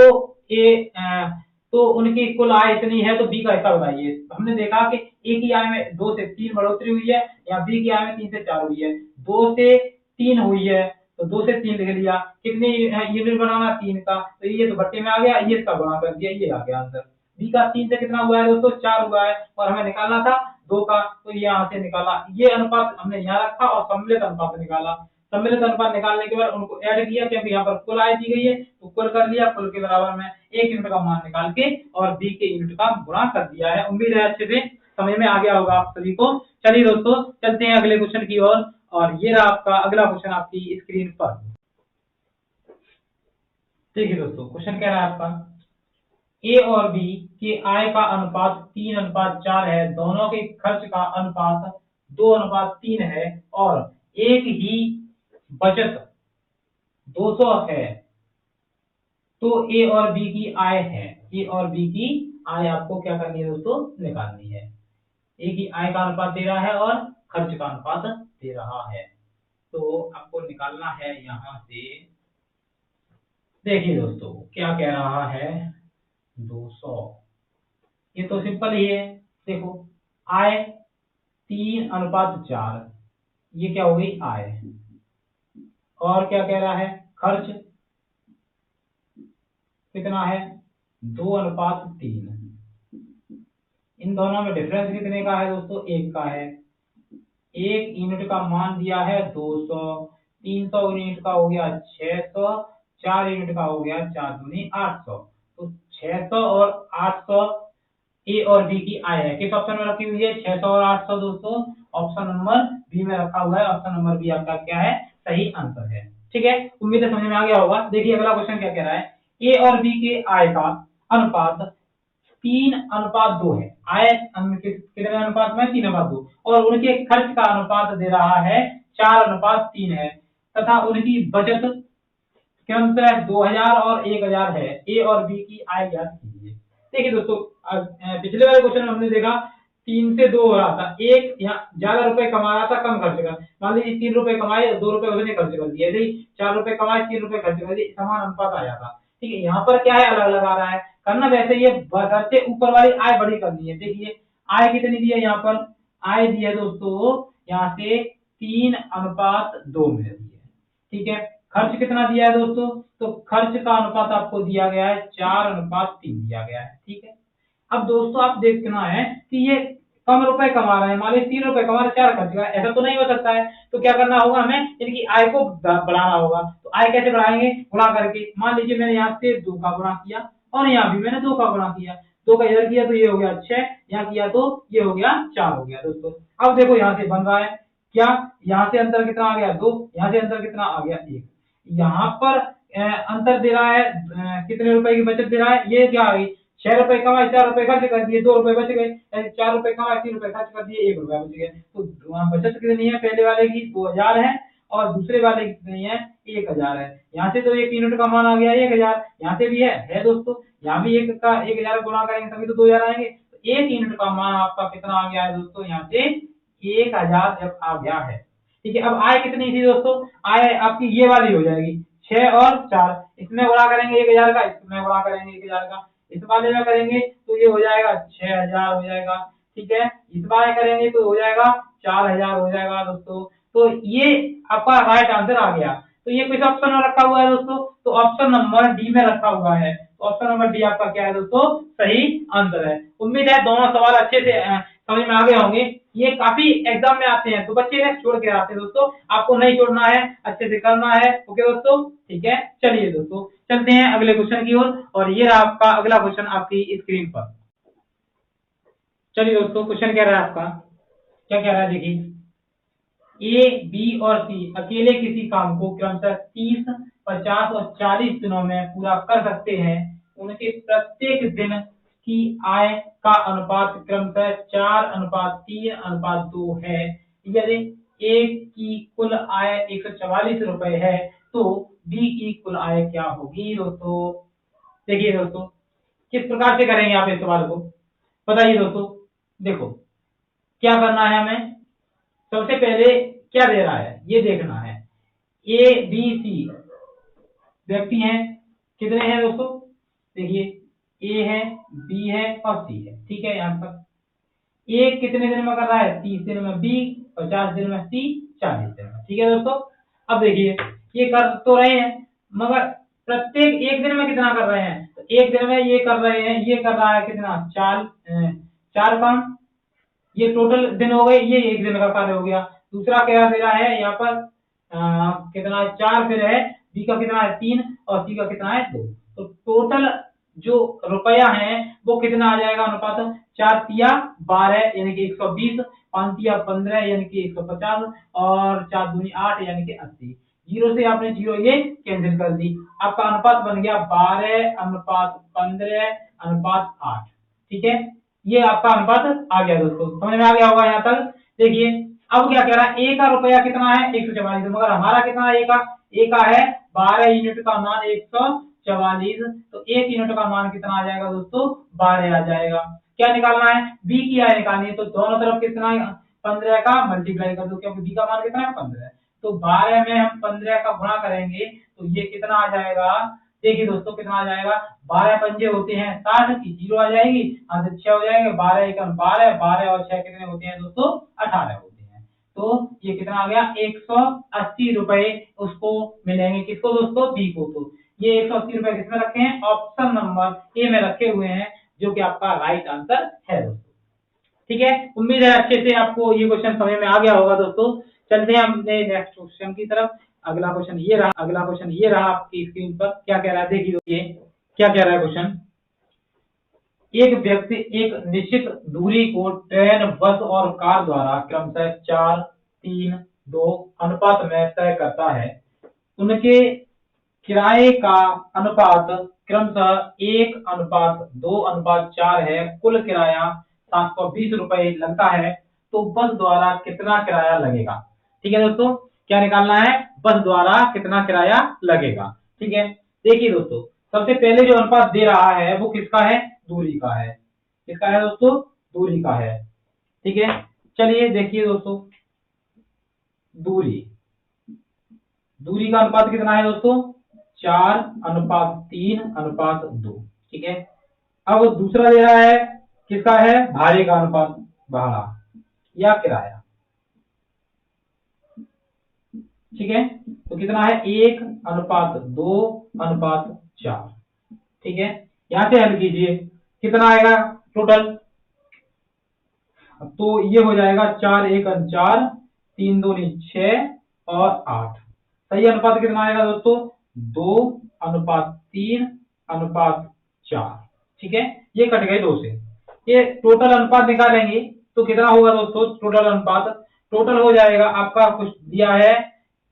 तो उनकी कुल आय इतनी है, तो बी का हिस्सा बताइए। हमने देखा कि ए की आय में 2 से 3 बढ़ोतरी हुई है, या बी की आय में 3 से 4 हुई है, 2 से 3 हुई है, तो 2 से 3 लिख लिया। कितनी यूनिट बनाना, 3 का, तो ये तो बट्टे में आ गया, ये इसका गुणा कर दिया, ये आ गया आंसर। बी का 3 से कितना हुआ है दोस्तों, 4 हुआ है, और हमें निकालना था 2 का, तो ये यहाँ से निकाला, ये अनुपात हमने यहाँ रखा और सम्मिलित अनुपात निकाला। सम्मिलित अनुपात निकालने के बाद उनको ऐड किया, क्योंकि यहाँ पर कुल आय दी गई है, तो कुल कर लिया, कुल के बराबर में 1 यूनिट का मान निकाल के और बी के यूनिट का गुणा कर दिया है। उम्मीद है अच्छे से समझ में आ गया होगा आप सभी को। चलिए दोस्तों, चलते हैं अगले क्वेश्चन की ओर, और ये रहा आपका अगला क्वेश्चन आपकी स्क्रीन पर। देखिए दोस्तों, क्वेश्चन कह रहा है आपका, ए और बी के आय का अनुपात 3:4 है, दोनों के खर्च का अनुपात 2:3 है, और एक ही बचत 200 है, तो ए और बी की आय है। ए और बी की आय आपको क्या करनी है दोस्तों, निकालनी है। ए की आय का अनुपात दे रहा है और खर्च का अनुपात दे रहा है, तो आपको निकालना है यहाँ से। देखिए दोस्तों, क्या कह रहा है, 200, ये तो सिंपल ही है। देखो, आय 3:4, ये क्या हो गई आय, और क्या कह रहा है, खर्च कितना है, 2:3। इन दोनों में डिफरेंस कितने का है दोस्तों, 1 का है। एक यूनिट का मान दिया है 200, 300 यूनिट का हो गया 600, 4 यूनिट का हो गया 4 दूनी 800। तो 600 और 800 ए और बी की आय है, किस ऑप्शन में रखी हुई है? 600 और 800 दोस्तों ऑप्शन नंबर बी में रखा हुआ है। ऑप्शन नंबर बी आपका क्या है? सही आंसर है। ठीक है, उम्मीद है समझ में आ गया होगा। देखिए अगला क्वेश्चन क्या कह रहा है, ए और बी के आय का अनुपात 3:2 है। आय कितने अनुपात में? 3:2। और उनके खर्च का अनुपात दे रहा है 4:3 है, तथा उनकी बचत क्रमशः 2000 और 1000 है। ए और बी की आय ज्ञात कीजिए। देखिए दोस्तों, पिछले वाले क्वेश्चन में हमने देखा 3 से 2 हो रहा था, एक यहाँ ज्यादा रुपए कमा रहा था कम खर्च कर, मान लीजिए 3 रुपए कमाए 2 रुपए उसने खर्च कर दिए, यदि 4 रुपए कमाए 3 रुपए खर्च कर दिए, समान अनुपात आ जाता। ठीक है, यहाँ पर क्या है? अलग अलग आ रहा है। करना वैसे ये बशर्ते ऊपर वाली आय बड़ी करनी है। देखिए आय कितनी दी है यहाँ पर? आय दी है दोस्तों यहाँ से 3:2 में दी है। ठीक है, खर्च कितना दिया है दोस्तों? तो खर्च का अनुपात आपको दिया गया है 4:3 दिया गया है। ठीक है, अब दोस्तों आप देखना है कि ये कम रुपए कमा रहे हैं, मान लीजिए 3 रुपए कमा रहे 4 खर्च कर, ऐसा तो नहीं हो सकता है। तो क्या करना होगा हमें? इनकी आय को बढ़ाना होगा। तो आय कैसे बढ़ाएंगे? गुणा करके। मान लीजिए मैंने यहाँ से 2 का गुणा किया और यहाँ भी मैंने 2 का गुणा किया, 2 का इधर किया तो ये हो गया 6, यहाँ किया तो ये हो गया 4 हो गया दोस्तों। अब देखो यहाँ से बन रहा है क्या? यहाँ से अंतर कितना आ गया? 2, यहाँ से अंतर कितना आ गया? 1। यहाँ पर अंतर दे रहा है, कितने रुपए की बचत दे रहा है? ये क्या आ गई? 6 रुपए कमाए 4 रुपए खर्च कर दिए, 2 रुपए बच गए। 4 रुपए कमाए 3 रुपए खर्च कर दिए, 1 रुपया बच गया। तो बचत कितनी है? पहले वाले की 2000 है और दूसरे वाले की कितनी है? 1000 है। यहाँ से तो एक यूनिट का मान आ गया 1000, यहाँ से भी है दोस्तों, यहाँ भी एक का 1000 गुणा करेंगे तभी तो 2000 आएंगे। तो एक यूनिट का मान आपका कितना आ गया है दोस्तों? यहाँ से 1000 जब आ गया है। ठीक है, अब आय कितनी थी दोस्तों? आय आपकी ये वाली हो जाएगी 6 और 4, इसमें गुणा करेंगे 1000 का, इसमें गुणा करेंगे 1000 का, इस वाले में करेंगे तो ये हो जाएगा 6000 हो जाएगा। ठीक है, इस वाले करेंगे तो हो जाएगा 4000 हो जाएगा दोस्तों। तो ये आपका राइट आंसर आ गया। तो ये किस ऑप्शन में रखा हुआ है दोस्तों? तो ऑप्शन नंबर डी में रखा हुआ है। तो ऑप्शन नंबर डी आपका क्या है दोस्तों? सही आंसर है। उम्मीद है दोनों सवाल अच्छे से समझ में आ गए होंगे। ये काफी एग्जाम में आते हैं तो बच्चे ने छोड़ के आते हैं दोस्तों, आपको नहीं छोड़ना है, अच्छे से करना है। ओके दोस्तों, ठीक है, चलिए दोस्तों चलते हैं अगले क्वेश्चन की ओर। और ये रहा आपका अगला क्वेश्चन आपकी स्क्रीन पर। चलिए दोस्तों, क्वेश्चन क्या रहा है आपका? क्या कह रहा है देखिए, ए, बी और सी अकेले किसी काम को क्रमशः 30, 50 और 40 दिनों में पूरा कर सकते हैं। उनके प्रत्येक दिन की आय का अनुपात क्रमशः 4:3:2 है। यदि ए की कुल आय 144 रुपए है तो बी की कुल आय क्या होगी दोस्तों? देखिए दोस्तों, किस प्रकार से करेंगे आप इस सवाल को? बताइए दोस्तों। देखो क्या करना है हमें, सबसे पहले क्या दे रहा है ये देखना है। ए बी सी व्यक्ति हैं, कितने हैं दोस्तों? देखिए ए है, बी है और सी है। ठीक है, यहाँ पर ए कितने दिन में कर रहा है? 30 दिन में, बी 50 दिन में, सी 40 दिन में। ठीक है दोस्तों, अब देखिए ये कर तो रहे हैं मगर प्रत्येक एक दिन में कितना कर रहे हैं? तो एक दिन में ये कर रहे हैं, ये कर रहा है कितना? 4 काम, ये टोटल दिन हो गए, ये एक दिन का कार्य हो गया। दूसरा क्या दे रहा है यहाँ पर? कितना? 4 फिर है, बी का कितना है? 3 और सी का कितना है? 2। तो टोटल जो रुपया है वो कितना आ जाएगा अनुपात? 4 तिया 12 यानी कि 120, 5 तिया 15 यानी कि 150 और 4 दूनी 8 यानी कि 80। जीरो से आपने जीरो ये कैंसिल कर दी, आपका अनुपात बन गया 12:15:8। ठीक है, ये आपका अनुपात आ गया दोस्तों, समझ में आ गया होगा यहाँ तक। देखिए अब क्या कह रहा है, ए का रुपया कितना है? 144, मगर हमारा कितना है? ए का है 12 यूनिट का मान 144, तो 1 यूनिट का मान कितना आ जाएगा दोस्तों? 12 आ जाएगा। क्या निकालना है? बी की आय निकालनी है, तो दोनों तरफ कितना 15 का मल्टीप्लाई कर दो, क्योंकि बी का मान कितना है? 15। तो 12 में हम 15 का गुणा करेंगे तो ये कितना आ जाएगा? देखिए दोस्तों कितना आ जाएगा? 12 पंजे होते हैं 60 की, जीरो आ जाएगी, यहाँ से 6 हो जाएंगे, 12 एकम 12, 12 और 6 कितने होते हैं दोस्तों? 18 होते हैं। तो ये कितना आ गया? 180 रुपए उसको मिलेंगे, किसको दोस्तों? बी को। तो ये 180 रुपए किसमें रखे हैं? ऑप्शन नंबर ए में रखे हुए हैं, जो कि आपका राइट आंसर है दोस्तों। ठीक है, उम्मीद है अच्छे से आपको ये क्वेश्चन समझ में आ गया होगा दोस्तों। चलते हैं अपने नेक्स्ट क्वेश्चन की तरफ। अगला क्वेश्चन ये रहा आपकी स्क्रीन पर। क्या कह रहा है देखिए, क्या कह रहा है क्वेश्चन। एक व्यक्ति एक निश्चित दूरी को ट्रेन, बस और कार द्वारा क्रमशः 4, 3, 2 अनुपात में तय करता है। उनके किराए का अनुपात क्रमशः 1:2:4 है। कुल किराया 720 रुपए लगता है, तो बस द्वारा कितना किराया लगेगा। ठीक है दोस्तों, क्या निकालना है, बस द्वारा कितना किराया लगेगा। ठीक है, देखिए दोस्तों, सबसे पहले जो अनुपात दे रहा है वो किसका है, दूरी का है। किसका है दोस्तों, दूरी का है। ठीक है, चलिए देखिए दोस्तों, दूरी दूरी का अनुपात कितना है दोस्तों, 4:3:2। ठीक है, अब दूसरा दे रहा है, किसका है, भाड़े का अनुपात, भाड़ा या किराया। ठीक है, तो कितना है, 1:2:4। ठीक है, यहां से हल कीजिए, कितना आएगा टोटल, तो ये हो जाएगा 4 1 4, 3 2 6 और 8। सही अनुपात कितना आएगा दोस्तों, 2:3:4। ठीक है, ये कट गए 2 से। ये टोटल अनुपात निकालेंगे तो कितना होगा दोस्तों, टोटल अनुपात टोटल हो जाएगा आपका, कुछ दिया है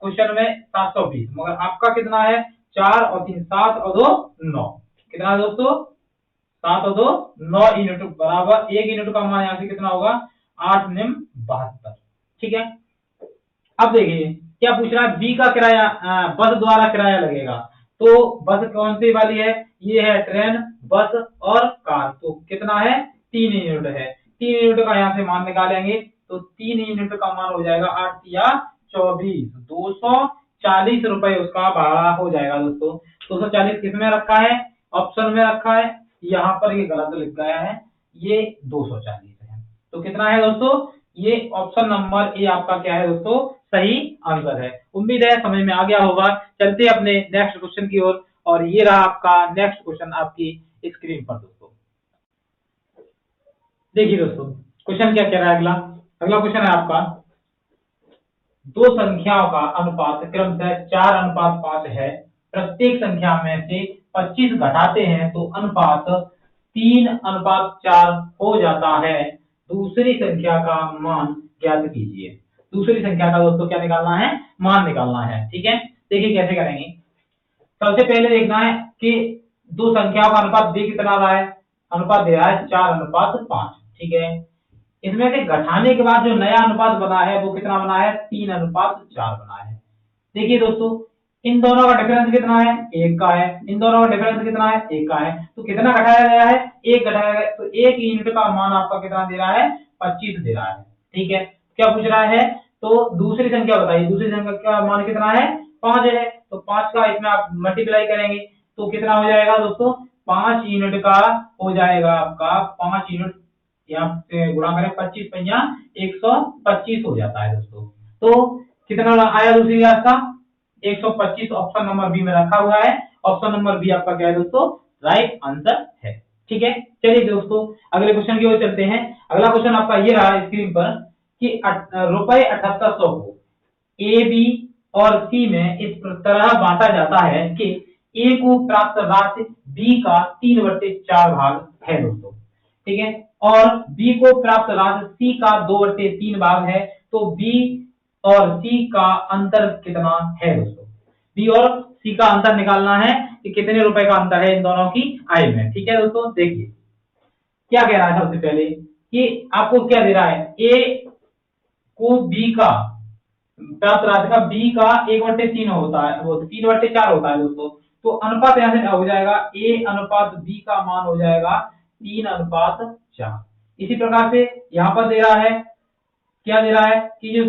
क्वेश्चन में 720, मगर आपका कितना है, 4 और 3 7 और 2 9। कितना है दोस्तों, 7 और 2 9 यूनिट बराबर 1 यूनिट का मान यहाँ से कितना होगा, 8 निम 72। ठीक है, अब देखिए क्या पूछ रहा है, बी का किराया बस द्वारा किराया लगेगा। तो बस कौन सी वाली है, ये है ट्रेन, बस और कार। तो कितना है, 3 यूनिट है। 3 यूनिट का यहाँ से मान निकालेंगे, तो 3 यूनिट का मान हो जाएगा 8 या 24, 240 रुपए उसका भाड़ा हो जाएगा दोस्तों। 240 किसमें रखा है, ऑप्शन में रखा है, यहाँ पर ये गलत लिख गया है, ये 240 है। तो कितना है दोस्तों, ये ऑप्शन नंबर ए आपका क्या है दोस्तों, सही आंसर है। उम्मीद है समझ में आ गया होगा। चलते अपने नेक्स्ट क्वेश्चन की ओर, और ये रहा आपका नेक्स्ट क्वेश्चन आपकी स्क्रीन पर दोस्तों। देखिए दोस्तों, क्वेश्चन क्या कह रहा है, अगला क्वेश्चन है आपका, दो संख्याओं का अनुपात क्रमशः 4:5 है। प्रत्येक संख्या में से 25 घटाते हैं तो अनुपात 3:4 हो जाता है। दूसरी संख्या का मान ज्ञात कीजिए। दूसरी संख्या का दोस्तों क्या निकालना है, मान निकालना है। ठीक है, देखिए कैसे करेंगे। सबसे पहले देखना है कि दो संख्याओं का अनुपात दे कितना रहा है, अनुपात दे रहा है 4:5। ठीक है, इसमें से घटाने के बाद जो नया अनुपात बना है वो कितना बना है, 3:4 बना है। देखिए दोस्तों, इन दोनों का डिफरेंस कितना है, 1 का है। इन दोनों का डिफरेंस कितना है, 1 का है। तो कितना घटाया गया है, 1 घटाया गया। तो 1 यूनिट का मान आपका कितना दे रहा है, 25 दे रहा है। ठीक है, क्या पूछ रहा है, तो दूसरी संख्या बताइए। दूसरी संख्या का मान कितना है, 5 है। तो 5 का इसमें आप मल्टीप्लाई करेंगे तो कितना हो जाएगा दोस्तों, 5 यूनिट का हो जाएगा आपका, 5 यूनिट यहाँ पे गुणा करें, 25 पंजा 125 हो जाता है दोस्तों। तो कितना आया दूसरी राशि का, 125 ऑप्शन नंबर बी में रखा हुआ है। ऑप्शन नंबर बी आपका क्या है दोस्तों, राइट आंसर है। ठीक है, चलिए दोस्तों अगले क्वेश्चन की ओर चलते हैं। अगला क्वेश्चन आपका ये रहा स्क्रीन पर कि रुपए 7800 को ए, बी और सी में इस तरह बांटा जाता है कि ए को प्राप्त राशि बी का 3/4 भाग है दोस्तों। ठीक है, और बी को प्राप्त राशि सी का 2/3 भाग है। तो बी और सी का अंतर कितना है दोस्तों, बी और सी का अंतर निकालना है कि कितने रुपए का अंतर है इन दोनों की आय में। ठीक है दोस्तों, देखिए क्या कह रहा है। सबसे पहले कि आपको क्या दे रहा है, ए को बी का प्राप्त राशि का बी का 1/3 होता है, वो 3/4 होता है दोस्तों। तो अनुपात यहां से हो जाएगा, ए अनुपात बी का मान हो जाएगा 3:4। इसी प्रकार से यहां पर दे रहा है, क्या दे रहा है कि जो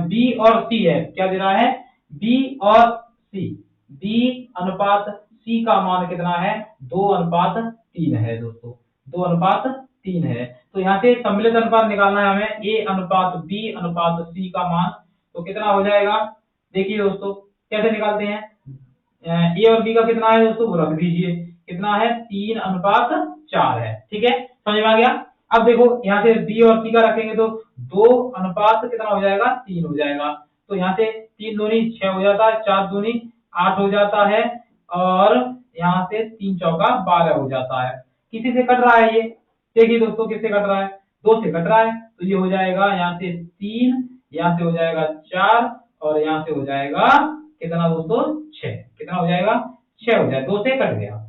बी और सी है, क्या दे रहा है, बी और सी, बी अनुपात सी का मान कितना है, 2:3 है दोस्तों। 2:3 है। तो यहाँ से सम्मिलित अनुपात निकालना है हमें, ए अनुपात बी अनुपात सी का मान। तो कितना हो जाएगा, देखिए दोस्तों कैसे निकालते हैं। ए और बी का कितना है दोस्तों, वो रख दीजिए, कितना है, 3:4 है। ठीक है, समझ में आ गया। अब देखो यहाँ से बी और सी का रखेंगे तो 2 अनुपात कितना हो जाएगा, 3 हो जाएगा। तो यहाँ से 3 दूनी 6 हो जाता है, 4 दूनी 8 हो जाता है, और यहाँ से 3 चौका 12 हो जाता है। किसी से कट रहा है ये, देखिए दोस्तों किससे कट रहा है, 2 से कट रहा है। तो ये हो जाएगा यहाँ से 3, यहाँ से हो जाएगा 4, और यहाँ से हो जाएगा कितना दोस्तों, 6। कितना हो जाएगा, 6 हो जाएगा, 2 से कट गया।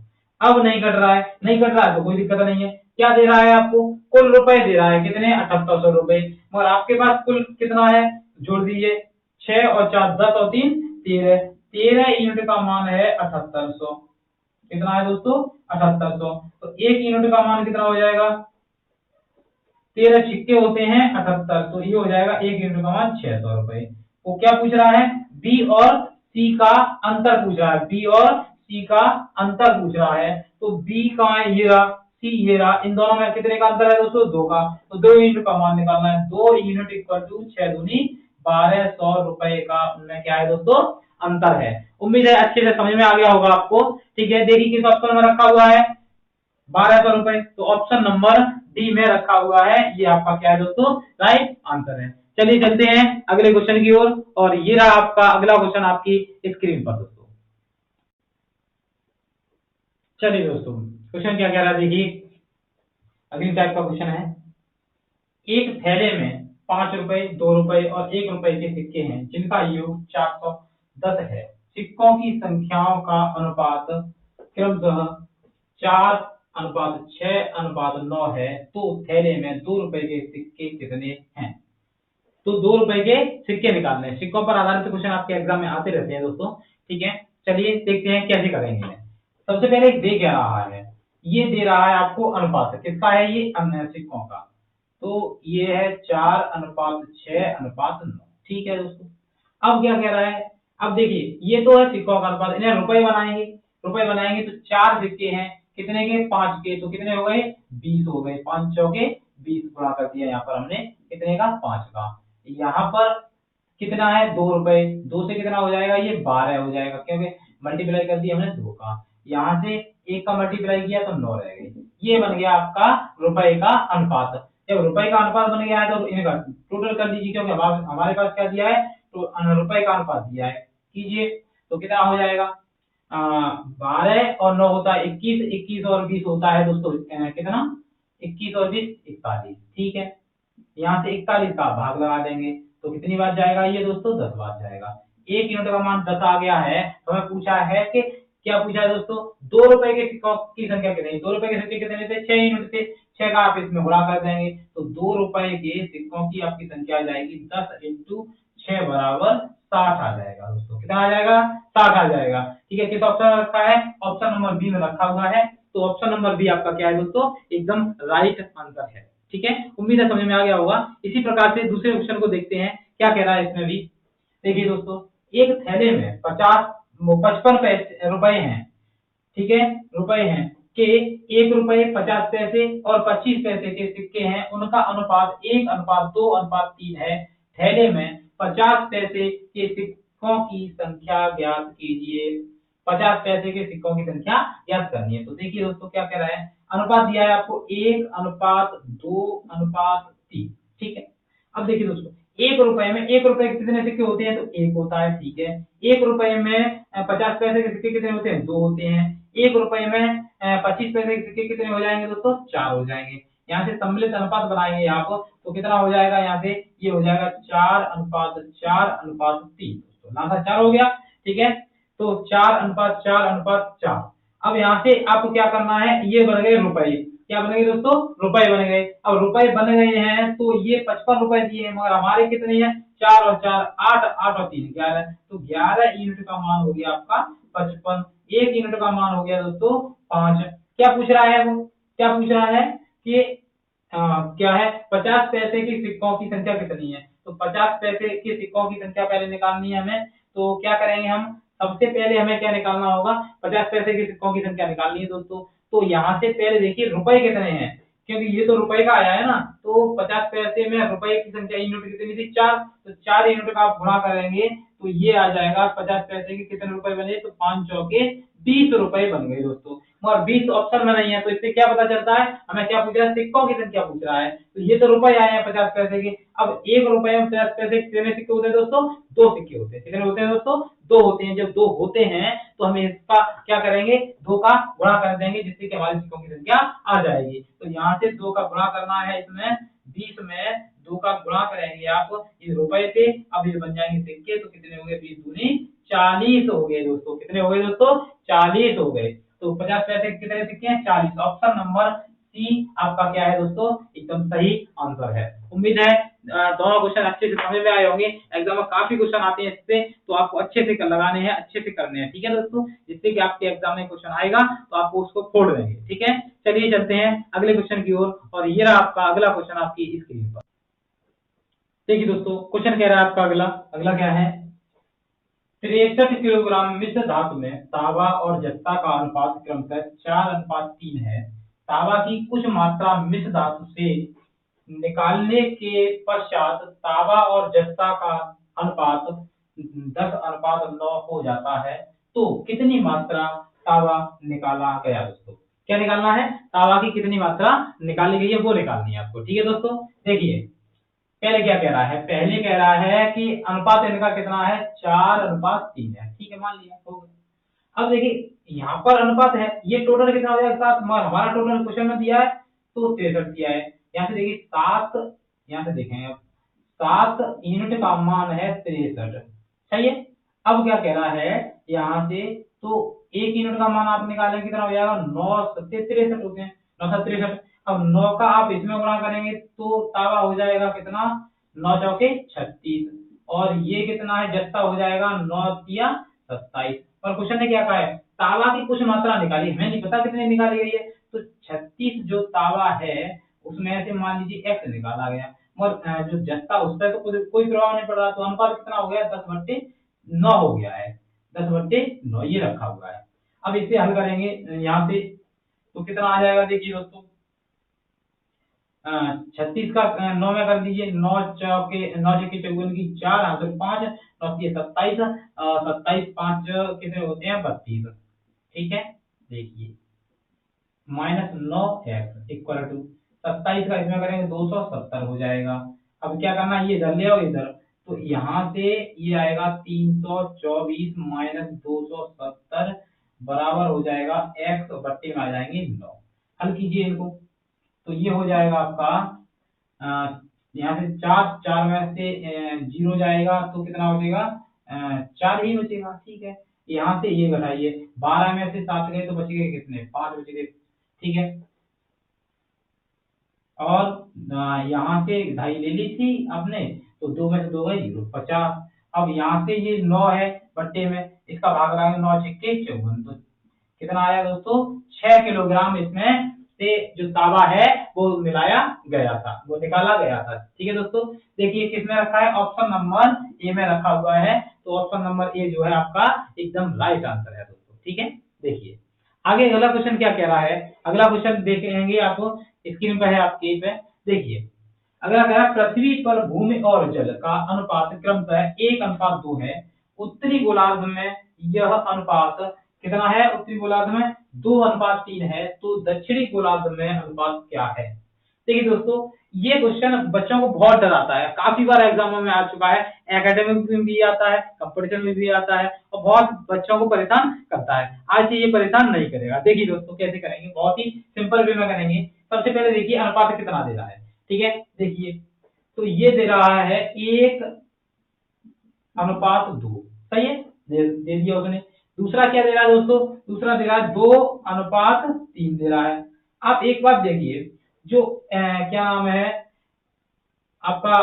अब नहीं कट रहा है, नहीं कट रहा है तो कोई दिक्कत नहीं है। क्या दे रहा है आपको, कुल रुपए दे रहा है, कितने, 7800 रुपए। मगर आपके पास कुल कितना है, जोड़ दीजिए, 6 और 4 10 और 3 13, 13 यूनिट का मान है 7800। कितना है दोस्तों, 7800। तो 1 यूनिट का मान कितना हो जाएगा, 13 सिक्के होते हैं 78, तो ये हो जाएगा 1 यूनिट का मान 600 रुपए। वो क्या पूछ रहा है, बी और सी का अंतर पूछ रहा है, बी और सी का अंतर पूछ रहा है। तो बी का है ये रहा, सी ये रहा, इन दोनों में कितने का अंतर है दोस्तों, 2 का। तो 2 यूनिट का मान निकालना है, 2 यूनिट इक्वल टू 6 दूनी 1200 रुपए का उनमें क्या है दोस्तों, अंतर है। उम्मीद है अच्छे से समझ में आ गया होगा आपको। ठीक है, देखिए किस ऑप्शन में रखा हुआ है, 1200 रुपए। तो ऑप्शन नंबर डी में रखा हुआ है, ये आपका क्या है दोस्तों, राइट आंसर है। चलिए चलते हैं अगले क्वेश्चन की ओर, और ये रहा आपका अगला क्वेश्चन आपकी स्क्रीन पर दोस्तों। चलिए दोस्तों, क्वेश्चन क्या कह रहा है, देखिए अगली टाइप का क्वेश्चन है। एक थैले में 5 रुपए, 2 रुपए और 1 रुपए के सिक्के हैं, जिनका योग 410 है। सिक्कों की संख्याओं का अनुपात क्रमशः 4:6:9 है। तो थैले में 2 रुपए के सिक्के कितने हैं। तो 2 रुपए के सिक्के निकालने हैं। सिक्कों पर आधारित क्वेश्चन आपके एग्जाम में आते रहते हैं दोस्तों। ठीक है, चलिए देखते हैं कैसे करेंगे। सबसे पहले दे क्या रहा है, ये दे रहा है आपको अनुपात, किसका है ये, अन्य सिक्कों का। तो ये है 4:6:9। ठीक है दोस्तों, अब क्या कह रहा है, अब देखिए ये तो है सिक्कों का अनुपात, इन्हें रुपए बनाएंगे। रुपए बनाएंगे तो 4 सिक्के हैं, कितने के, 5 के, तो कितने हो गए, 20 हो गए। 5 चौके 20 गुणा कर दिया यहाँ पर हमने, कितने का, 5 का। यहाँ पर कितना है, 2 रुपए, 2 से कितना हो जाएगा, ये 12 हो जाएगा, क्योंकि मल्टीप्लाई कर दिया हमने 2 का। यहाँ से 1 का मल्टीप्लाई किया तो 9 रह गए। ये बन गया आपका रुपए का अनुपात। जब रुपए का अनुपात बन गया है तो इनका टोटल कर दीजिए, क्योंकि हमारे पास क्या दिया है, तो रुपए का अनुपात दिया है, कीजिए। तो कितना हो जाएगा, 12 और 9 होता है 21, 21 और 20 होता है दोस्तों कितना, 21 और 20 41। ठीक है, यहाँ से 41 का भाग लगा देंगे, तो कितनी बार जाएगा ये दोस्तों, 10 बार जाएगा। 1 यूनिट का मान 10 आ गया है। तो हमें पूछा है कि क्या पूछा है दोस्तों, 2 रुपए के सिक्कों की संख्या कितनी, 2 रुपए के सिक्के कितने थे, 6 यूनिट थे, 6 का आप इसमें गुणा कर देंगे, तो 2 रुपए के सिक्कों की आपकी संख्या आ जाएगी 10 इंटू 6 बराबर 60 आ जाएगा दोस्तों। कितना आ जाएगा, 60 आ जाएगा। ठीक है, किस ऑप्शन में रखा है, ऑप्शन नंबर बी में रखा हुआ है। तो ऑप्शन नंबर बी आपका क्या है दोस्तों, एकदम राइट आंसर है। ठीक है, उम्मीद है समझ में आ गया होगा। इसी प्रकार से दूसरे क्वेश्चन को देखते हैं, क्या कह रहा है इसमें भी। देखिए दोस्तों, एक थैले में 55 रुपए हैं, ठीक है, रुपए हैं के 1 रुपए 50 पैसे और 25 पैसे के सिक्के हैं, उनका अनुपात 1:2:3 है। थैले में 50 पैसे के सिक्कों की संख्या ज्ञात कीजिए। 50 पैसे के सिक्कों की संख्या ज्ञात करनी है। तो देखिए दोस्तों क्या कह रहा है, अनुपात दिया है आपको 1:2:3। ठीक है, अब देखिए दोस्तों, 1 रुपए में 1 रुपए के कितने सिक्के होते हैं, तो 1 होता है। ठीक है, 1 रुपए में 50 पैसे के सिक्के कितने होते हैं, 2 होते हैं। 1 रुपए में 25 पैसे के सिक्के कितने हो जाएंगे दोस्तों, 4 हो जाएंगे। यहाँ से सम्मिलित अनुपात बनाएंगे आप, तो कितना हो जाएगा, यहाँ से ये हो जाएगा 4:4:3 दोस्तों, लासा 4 हो गया। ठीक है, तो 4:4:4। अब यहाँ से आपको क्या करना है, ये बन गए रुपए, क्या बन गए दोस्तों, रुपए बन गए। अब रुपए बन गए हैं तो ये 55 रुपए दिए हैं, मगर हमारे कितने हैं, 4 और 4 8, 8 और 3 11, तो 11 यूनिट का मान हो गया आपका 55। 1 यूनिट का मान हो गया दोस्तों 5। क्या पूछ रहा है वो, क्या पूछ रहा है कि क्या है, 50 पैसे के सिक्कों की संख्या कितनी है। तो 50 पैसे के सिक्कों की संख्या पहले निकालनी है हमें। तो क्या करेंगे हम, सबसे पहले हमें क्या निकालना होगा, 50 पैसे के सिक्कों की संख्या निकालनी है दोस्तों। तो यहाँ से पहले देखिए रुपए कितने हैं, क्योंकि ये तो रुपए का आया है ना, तो 50 पैसे में रुपए की संख्या यूनिट कितनी थी, 4, तो 4 यूनिट का आप गुणा करेंगे तो ये आ जाएगा 50 पैसे के कितने रुपए बने, तो 5 चौके 20 रुपए बन गए दोस्तों। मगर 20 ऑप्शन में नहीं है, तो इससे क्या पता चलता है हमें, क्या पूछ रहा है, सिक्कों की संख्या पूछ रहा है। तो ये तो रुपए आए हैं 50 पैसे के। अब 1 रुपए में 50 पैसे कितने सिक्के होते हैं दोस्तों? 2 सिक्के होते हैं। कितने होते हैं दोस्तों? 2 होते हैं। जब 2 होते हैं तो हम इसका क्या करेंगे, 2 का गुणा कर देंगे, जिससे कि हमारी सिक्कों की संख्या आ जाएगी। तो यहाँ से 2 का गुणा करना है, इसमें 20 में 2 का गुणा करेंगे आप, ये रुपए थे, अब ये बन जाएंगे सिक्के। तो कितने हो गए? 20 दूनी 40 हो गए दोस्तों। कितने हो गए दोस्तों? 40 हो गए। तो 50 पैसे कितने सिक्के हैं? 40। ऑप्शन नंबर सी आपका क्या है दोस्तों? एकदम सही आंसर है। उम्मीद है दोनों क्वेश्चन अच्छे से समझ में आए होंगे। एग्जाम में काफी क्वेश्चन आते हैं इससे, तो आपको अच्छे से लगाने हैं, अच्छे से करने हैं, ठीक है दोस्तों, जिससे कि आपके एग्जाम में क्वेश्चन आएगा तो आपको उसको फोड़ देंगे, ठीक है। चलिए चलते हैं अगले क्वेश्चन की ओर, और ये रहा आपका अगला क्वेश्चन आपकी स्क्रीन पर। देखिए दोस्तों, क्वेश्चन कह रहा है आपका अगला अगला क्या है, 63 किलोग्राम मिश्र धातु में तांबा और जस्ता का अनुपात क्रमशः 4:3 है। तांबा की कुछ मात्रा मिश्र धातु से निकालने के पश्चात तांबा और जस्ता का अनुपात 10:9 हो जाता है। तो कितनी मात्रा तांबा निकाला गया दोस्तों? क्या निकालना है? तांबा की कितनी मात्रा निकाली गई है वो निकालनी है आपको, ठीक है दोस्तों। देखिए पहले क्या कह रहा है, पहले कह रहा है कि अनुपात इनका कितना है, 4:3 है, ठीक है, मान लिया हो गया। अब देखिए यहाँ पर अनुपात है, ये टोटल कितना हो जाएगा 7, मगर हमारा टोटल क्वेश्चन में दिया है तो 63 दिया है। यहाँ से देखिए 7, यहाँ से देखें अब 7 यूनिट का मान है 63, सही है। अब क्या कह रहा है यहाँ से, तो 1 यूनिट का मान आप निकालें कितना हो जाएगा, 9 7 63 होते हैं, 9 7 63। अब 9 का आप इसमें गुणा करेंगे तो तावा हो जाएगा कितना, 9 चौके 36, और ये कितना है, जस्ता हो जाएगा 9 तिया 27। और क्वेश्चन ने क्या कहा है, तावा की कुछ मात्रा निकाली, हमें नहीं पता कितनी निकाली गई है। तो 36 जो तावा है उसमें से मान लीजिए x निकाला गया, और जो जस्ता उस पर तो कोई प्रभाव नहीं पड़ रहा, तो अनुपात कितना हो गया, 10/9 हो गया है, 10/9 ये रखा हुआ है। अब इसे हल करेंगे यहाँ से, तो कितना आ जाएगा, देखिए दोस्तों 36 का 9 में कर दीजिए, 9 चौके 9 चौके 54 की 4 यहाँ से 5, 9 27, 27 5 कितने होते हैं, 32, ठीक है। देखिए -9x इक्वल टू 27 का इसमें करेंगे 270 हो जाएगा। अब क्या करना है, ये इधर ले आओ इधर, तो यहाँ से ये आएगा 324 माइनस 270 बराबर हो जाएगा x बट्टे में आ जाएंगे 9। हल कीजिए इनको, तो ये हो जाएगा आपका यहाँ से 4 में से 0 जाएगा तो कितना हो जाएगा, 4 ही बचेगा, ठीक है। यहाँ से ये घटाइए, 12 में से 7 गए तो बच गए कितने, 5 बच गए, ठीक है। और यहाँ से 2.5 ले ली थी आपने, तो 2 में से 2 गए 0, 50। अब यहाँ से ये 9 है बट्टे में, इसका भाग लगाएंगे 9 छक्के 54, तो कितना आया दोस्तों, 6 किलोग्राम इसमें से जो तांबा है वो मिलाया गया था, वो निकाला गया था, ठीक है दोस्तों। देखिए किसमें रखा है, ऑप्शन नंबर ए में रखा हुआ है, तो ऑप्शन नंबर ए जो है आपका एकदम राइट आंसर है दोस्तों, ठीक है। देखिए आगे अगला क्वेश्चन क्या कह रहा है, अगला क्वेश्चन देखेंगे आपको स्क्रीन पर है आपके पे। देखिए अगला कह रहा है, पृथ्वी पर भूमि और जल का अनुपात क्रमशः 1:2 है। उत्तरी गोलार्ध में यह अनुपात कितना है, उत्तरी गोलार्ध में 2:3 है, तो दक्षिणी गोलार्ध में अनुपात क्या है। देखिए दोस्तों ये क्वेश्चन बच्चों को बहुत डराता है, काफी बार एग्जामों में आ चुका है, एकेडमिक में भी आता है, कंपटीशन में भी आता है, और बहुत बच्चों को परेशान करता है। आज से ये परेशान नहीं करेगा। देखिए दोस्तों कैसे करेंगे, बहुत ही सिंपल वे में करेंगे। सबसे पहले देखिए अनुपात कितना दे रहा है, ठीक है। देखिए तो ये दे रहा है 1:2, सही है, दे दिया उसने। दूसरा क्या दे रहा है दोस्तों, दूसरा दे रहा है 2:3 दे रहा है। आप एक बात देखिए, जो क्या नाम है आपका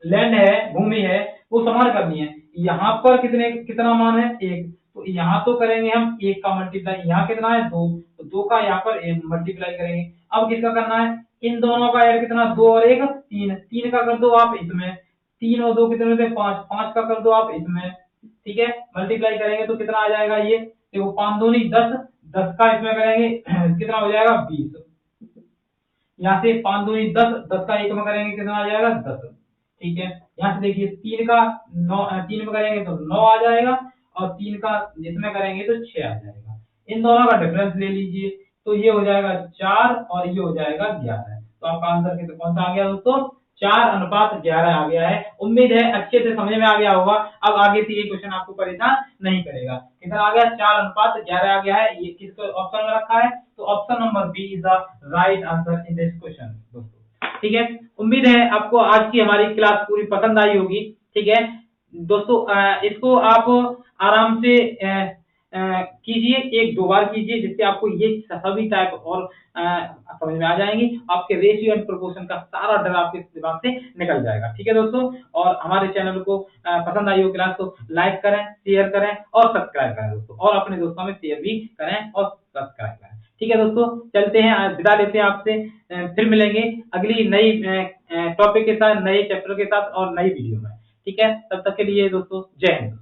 लैंड है, भूमि है, वो समान करनी है। यहाँ पर कितना मान है, 1, तो यहाँ तो करेंगे हम 1 का मल्टीप्लाई, यहाँ कितना है 2, तो 2 का यहाँ पर मल्टीप्लाई करेंगे। अब किसका करना है, इन दोनों का ऐड कितना, 2 और 1 3, 3 का कर दो आप इसमें, 3 और 2 कितने होते हैं 5, 5 का कर दो आप इसमें, ठीक है। मल्टीप्लाई करेंगे तो कितना आ जाएगा, ये देखो 5 दूनी 10, 10 का इसमें करेंगे कितना हो जाएगा 20, यहाँ से 5 दूनी 10, 10 का 1 में करेंगे कितना आ जाएगा 10, ठीक है। यहाँ से देखिए 3 का 9, 3 में करेंगे तो 9 आ जाएगा, और 3 का इसमें करेंगे तो 6 आ जाएगा। इन दोनों का डिफरेंस ले लीजिए, तो ये हो जाएगा 4 और ये हो जाएगा 11। तो आपका आंसर कितना कौन सा आ गया दोस्तों? 4:11 आ गया है। उम्मीद है अच्छे से समझ में आ गया होगा। अब आगे से ये क्वेश्चन आपको परेशान नहीं करेगा। कितना आ गया? 4:11 आ गया है। ये किस ऑप्शन में रखा है? तो option number B is the right answer in this question दोस्तों। ठीक है, उम्मीद है आपको आज की हमारी क्लास पूरी पसंद आई होगी। ठीक है दोस्तों, इसको आप आराम से कीजिए, एक दो बार कीजिए, जिससे आपको ये सभी टाइप और समझ में आ जाएंगी। आपके रेशियो एंड प्रोपोर्शन का सारा डर आपके दिमाग से निकल जाएगा। ठीक है दोस्तों, और हमारे चैनल को पसंद आई हो क्लास तो लाइक करें, शेयर करें और सब्सक्राइब करें दोस्तों, और अपने दोस्तों में शेयर भी करें और सब्सक्राइब करें। ठीक है दोस्तों, चलते हैं, विदा लेते हैं आपसे। फिर मिलेंगे अगली नई टॉपिक के साथ, नए चैप्टर के साथ और नई वीडियो में। ठीक है, तब तक के लिए दोस्तों जय हिंद।